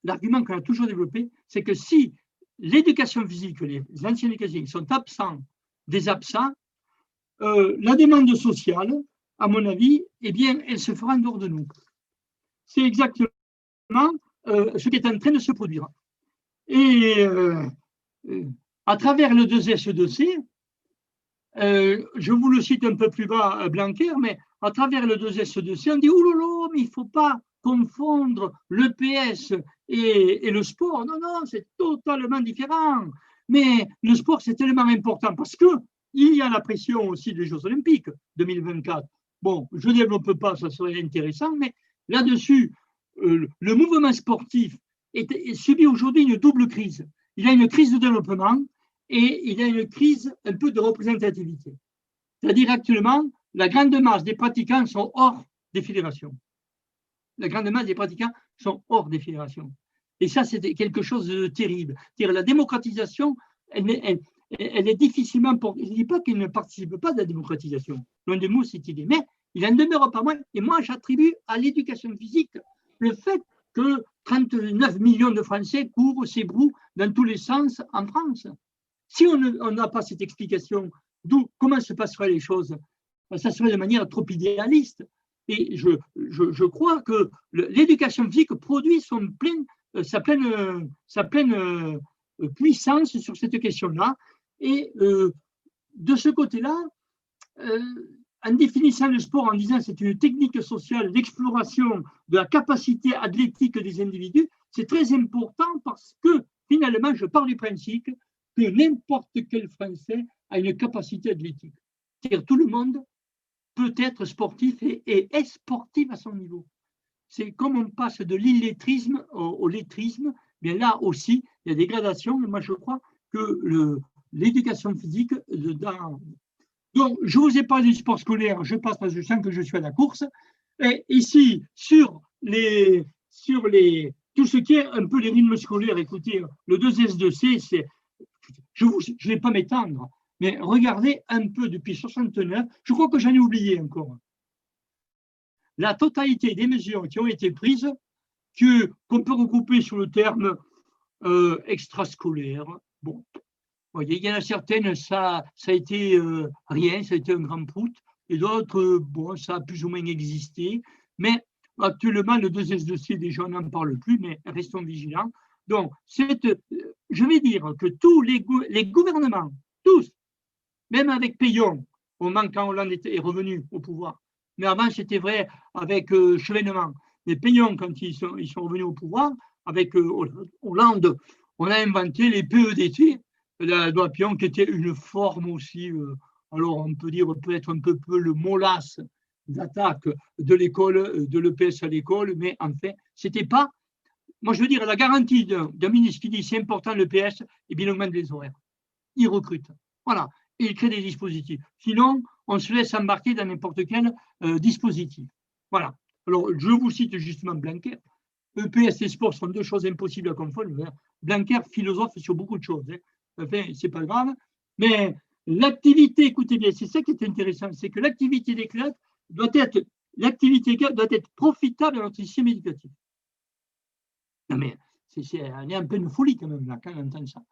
l'argument qu'on a toujours développé, c'est que si l'éducation physique, les anciens éducateurs sont absents des absents, la demande sociale, à mon avis, eh bien, elle se fera en dehors de nous. C'est exactement ce qui est en train de se produire. Et à travers le 2S2C, je vous le cite un peu plus bas, Blanquer, mais à travers le 2S2C, on dit « Oulolo, mais il ne faut pas confondre l'EPS et le sport. Non, non, c'est totalement différent. Mais le sport, c'est tellement important parce qu'il y a la pression aussi des Jeux Olympiques 2024. Bon, je ne développe pas, ça serait intéressant, mais là-dessus, le mouvement sportif subit aujourd'hui une double crise. Il y a une crise de développement et il y a une crise un peu de représentativité. C'est-à-dire actuellement, la grande masse des pratiquants sont hors des fédérations. La grande masse des pratiquants sont hors des fédérations. Et ça, c'est quelque chose de terrible. C'est-à-dire la démocratisation, elle est difficilement... Je ne dis pas qu'il ne participe pas de la démocratisation. Loin de moi, cette idée. Mais il en demeure pas moins. Et moi, j'attribue à l'éducation physique le fait que 39 millions de Français courent, s'ébrouent dans tous les sens en France. Si on n'a pas cette explication, comment se passeraient les choses? Ça serait de manière trop idéaliste. Et je crois que l'éducation physique produit sa pleine puissance sur cette question-là. Et de ce côté-là, en définissant le sport en disant que c'est une technique sociale d'exploration de la capacité athlétique des individus, c'est très important parce que finalement, je pars du principe que n'importe quel Français a une capacité athlétique. C'est-à-dire tout le monde peut être sportif et est sportif à son niveau. C'est comme on passe de l'illettrisme au lettrisme, mais là aussi, il y a des gradations. Moi, je crois que l'éducation physique, donc, je ne vous ai pas du sport scolaire, je passe parce que je sens que je suis à la course. Et ici, sur tout ce qui est un peu les rythmes scolaires, écoutez, le 2S2C, je ne vais pas m'étendre, mais regardez un peu depuis 69, je crois que j'en ai oublié encore. La totalité des mesures qui ont été prises, qu'on peut regrouper sur le terme extrascolaire. Bon, voyez, il y en a certaines, ça a été rien, ça a été un grand prout, et d'autres, bon, ça a plus ou moins existé. Mais actuellement, le 2S2C, déjà, on n'en parle plus, mais restons vigilants. Donc, je vais dire que tous les gouvernements, tous, même avec Peillon, au moment quand Hollande est revenu au pouvoir, mais avant c'était vrai avec Chevènement, mais Peillon, quand ils sont revenus au pouvoir, avec Hollande, on a inventé les PEDT, la loi Peillon, qui était une forme aussi, alors on peut dire peut-être un peu le molasse d'attaque de l'école, de l'EPS à l'école, mais enfin, c'était pas. Moi, je veux dire, la garantie d'un ministre qui dit c'est important l'EPS, et bien il augmente les horaires. Il recrute. Voilà. Et il crée des dispositifs. Sinon, on se laisse embarquer dans n'importe quel dispositif. Voilà. Alors, je vous cite justement Blanquer. EPS et sport sont deux choses impossibles à confondre. Blanquer, philosophe sur beaucoup de choses. Enfin, c'est pas grave. Mais l'activité, écoutez bien, c'est ça qui est intéressant, c'est que l'activité des clubs doit être profitable à notre système éducatif. Non, mais c'est un peu une folie quand même, là, quand on entend ça.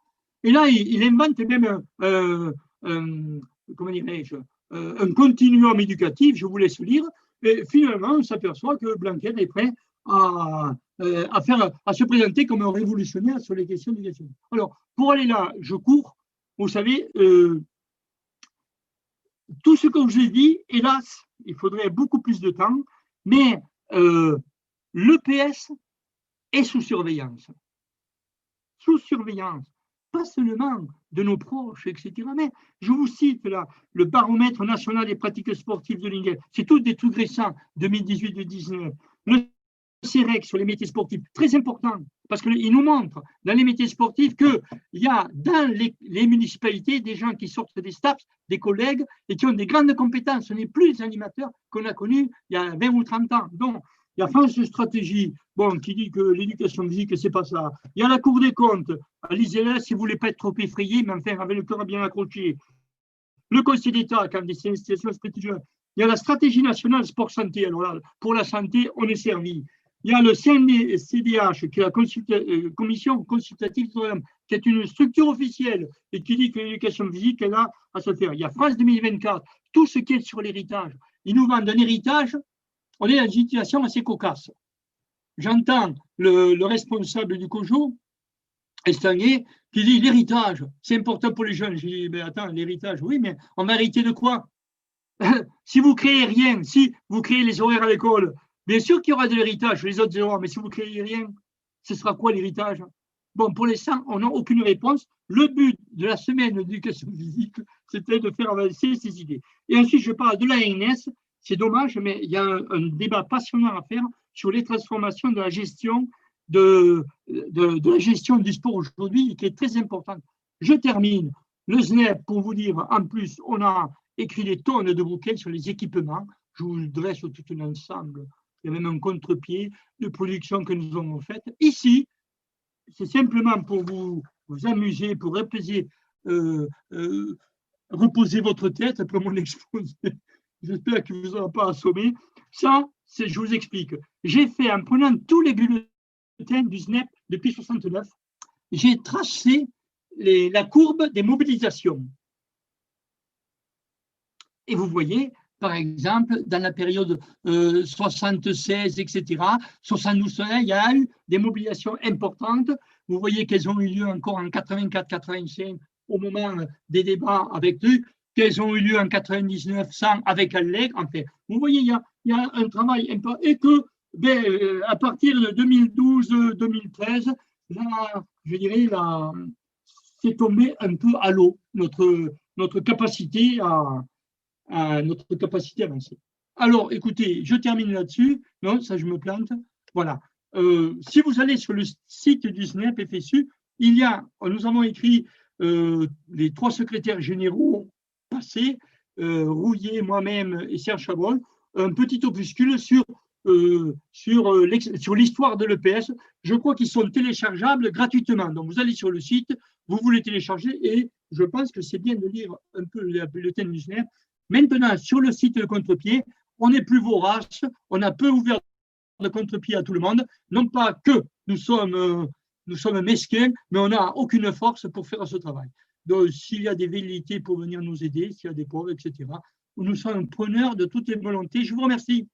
Et là, il invente même, comment dirais-je, un continuum éducatif, je vous laisse lire, et finalement, on s'aperçoit que Blanquer est prêt à se présenter comme un révolutionnaire sur les questions d'éducation. Alors, pour aller là, je cours, vous savez, tout ce que je vous ai dit, hélas, il faudrait beaucoup plus de temps, mais l'EPS est sous surveillance. Sous surveillance, pas seulement de nos proches, etc. Mais je vous cite là, le baromètre national des pratiques sportives de l'INGEL, c'est tout des trucs récents, 2018-2019. Le CEREC sur les métiers sportifs, très important, parce qu'il nous montre dans les métiers sportifs qu'il y a dans les municipalités des gens qui sortent des staffs, des collègues, et qui ont des grandes compétences. Ce n'est plus les animateurs qu'on a connus il y a 20 ou 30 ans. Donc, il y a France Stratégie, bon, qui dit que l'éducation physique, c'est pas ça. Il y a la Cour des comptes, lisez-la si vous ne voulez pas être trop effrayé, mais enfin, avec le cœur bien accroché. Le Conseil d'État, quand des institutions spécifiques. Il y a la stratégie nationale sport-santé. Alors là, pour la santé, on est servi. Il y a le CNCDH, qui est la Commission consultative, qui est une structure officielle et qui dit que l'éducation physique est là à se faire. Il y a France 2024, tout ce qui est sur l'héritage. Ils nous vendent un héritage. On est dans une situation assez cocasse. J'entends le responsable du COJO, Estanguet, qui dit l'héritage, c'est important pour les jeunes. Je dis, mais attends, l'héritage, oui, mais on va hériter de quoi? Si vous créez rien, si vous créez les horaires à l'école, bien sûr qu'il y aura de l'héritage, les autres diront, mais si vous créez rien, ce sera quoi l'héritage? Bon, pour l'instant, on n'a aucune réponse. Le but de la semaine d'éducation physique, c'était de faire avancer ces idées. Et ensuite, je parle de l'ANS. C'est dommage, mais il y a un débat passionnant à faire sur les transformations de la gestion de la gestion du sport aujourd'hui, qui est très importante. Je termine. Le SNEP, pour vous dire, en plus, on a écrit des tonnes de bouquins sur les équipements. Je vous dresse tout un ensemble. Il y a même un contre-pied de production que nous avons fait. Ici, c'est simplement pour vous amuser, pour reposer votre tête après mon exposé. J'espère que vous n'aurez pas assommé. Ça, je vous explique. J'ai fait, en prenant tous les bulletins du SNEP depuis 69, j'ai tracé la courbe des mobilisations. Et vous voyez, par exemple, dans la période 76, etc., 72, il y a eu des mobilisations importantes. Vous voyez qu'elles ont eu lieu encore en 84-85, au moment des débats avec eux. qu'elles ont eu lieu en 99, 100 avec Allègre. Enfin, vous voyez, il y a un travail important. Et que, à partir de 2012-2013, je dirais, c'est tombé un peu à l'eau, notre capacité à avancer. Alors, écoutez, je termine là-dessus. Non, ça, je me plante. Voilà. Si vous allez sur le site du SNEP FSU, nous avons écrit les 3 secrétaires généraux passés, Rouillet, moi-même et Serge Chabrol, un petit opuscule sur l'histoire de l'EPS. Je crois qu'ils sont téléchargeables gratuitement. Donc, vous allez sur le site, vous les télécharger et je pense que c'est bien de lire un peu le bulletin du SNEP. Maintenant, sur le site de Contre-Pied, on est plus vorace, on a peu ouvert de contre-pied à tout le monde. Non pas que nous sommes mesquins, mais on n'a aucune force pour faire ce travail. Donc, s'il y a des velléités pour venir nous aider, s'il y a des pauvres, etc., nous sommes preneurs de toutes les volontés. Je vous remercie.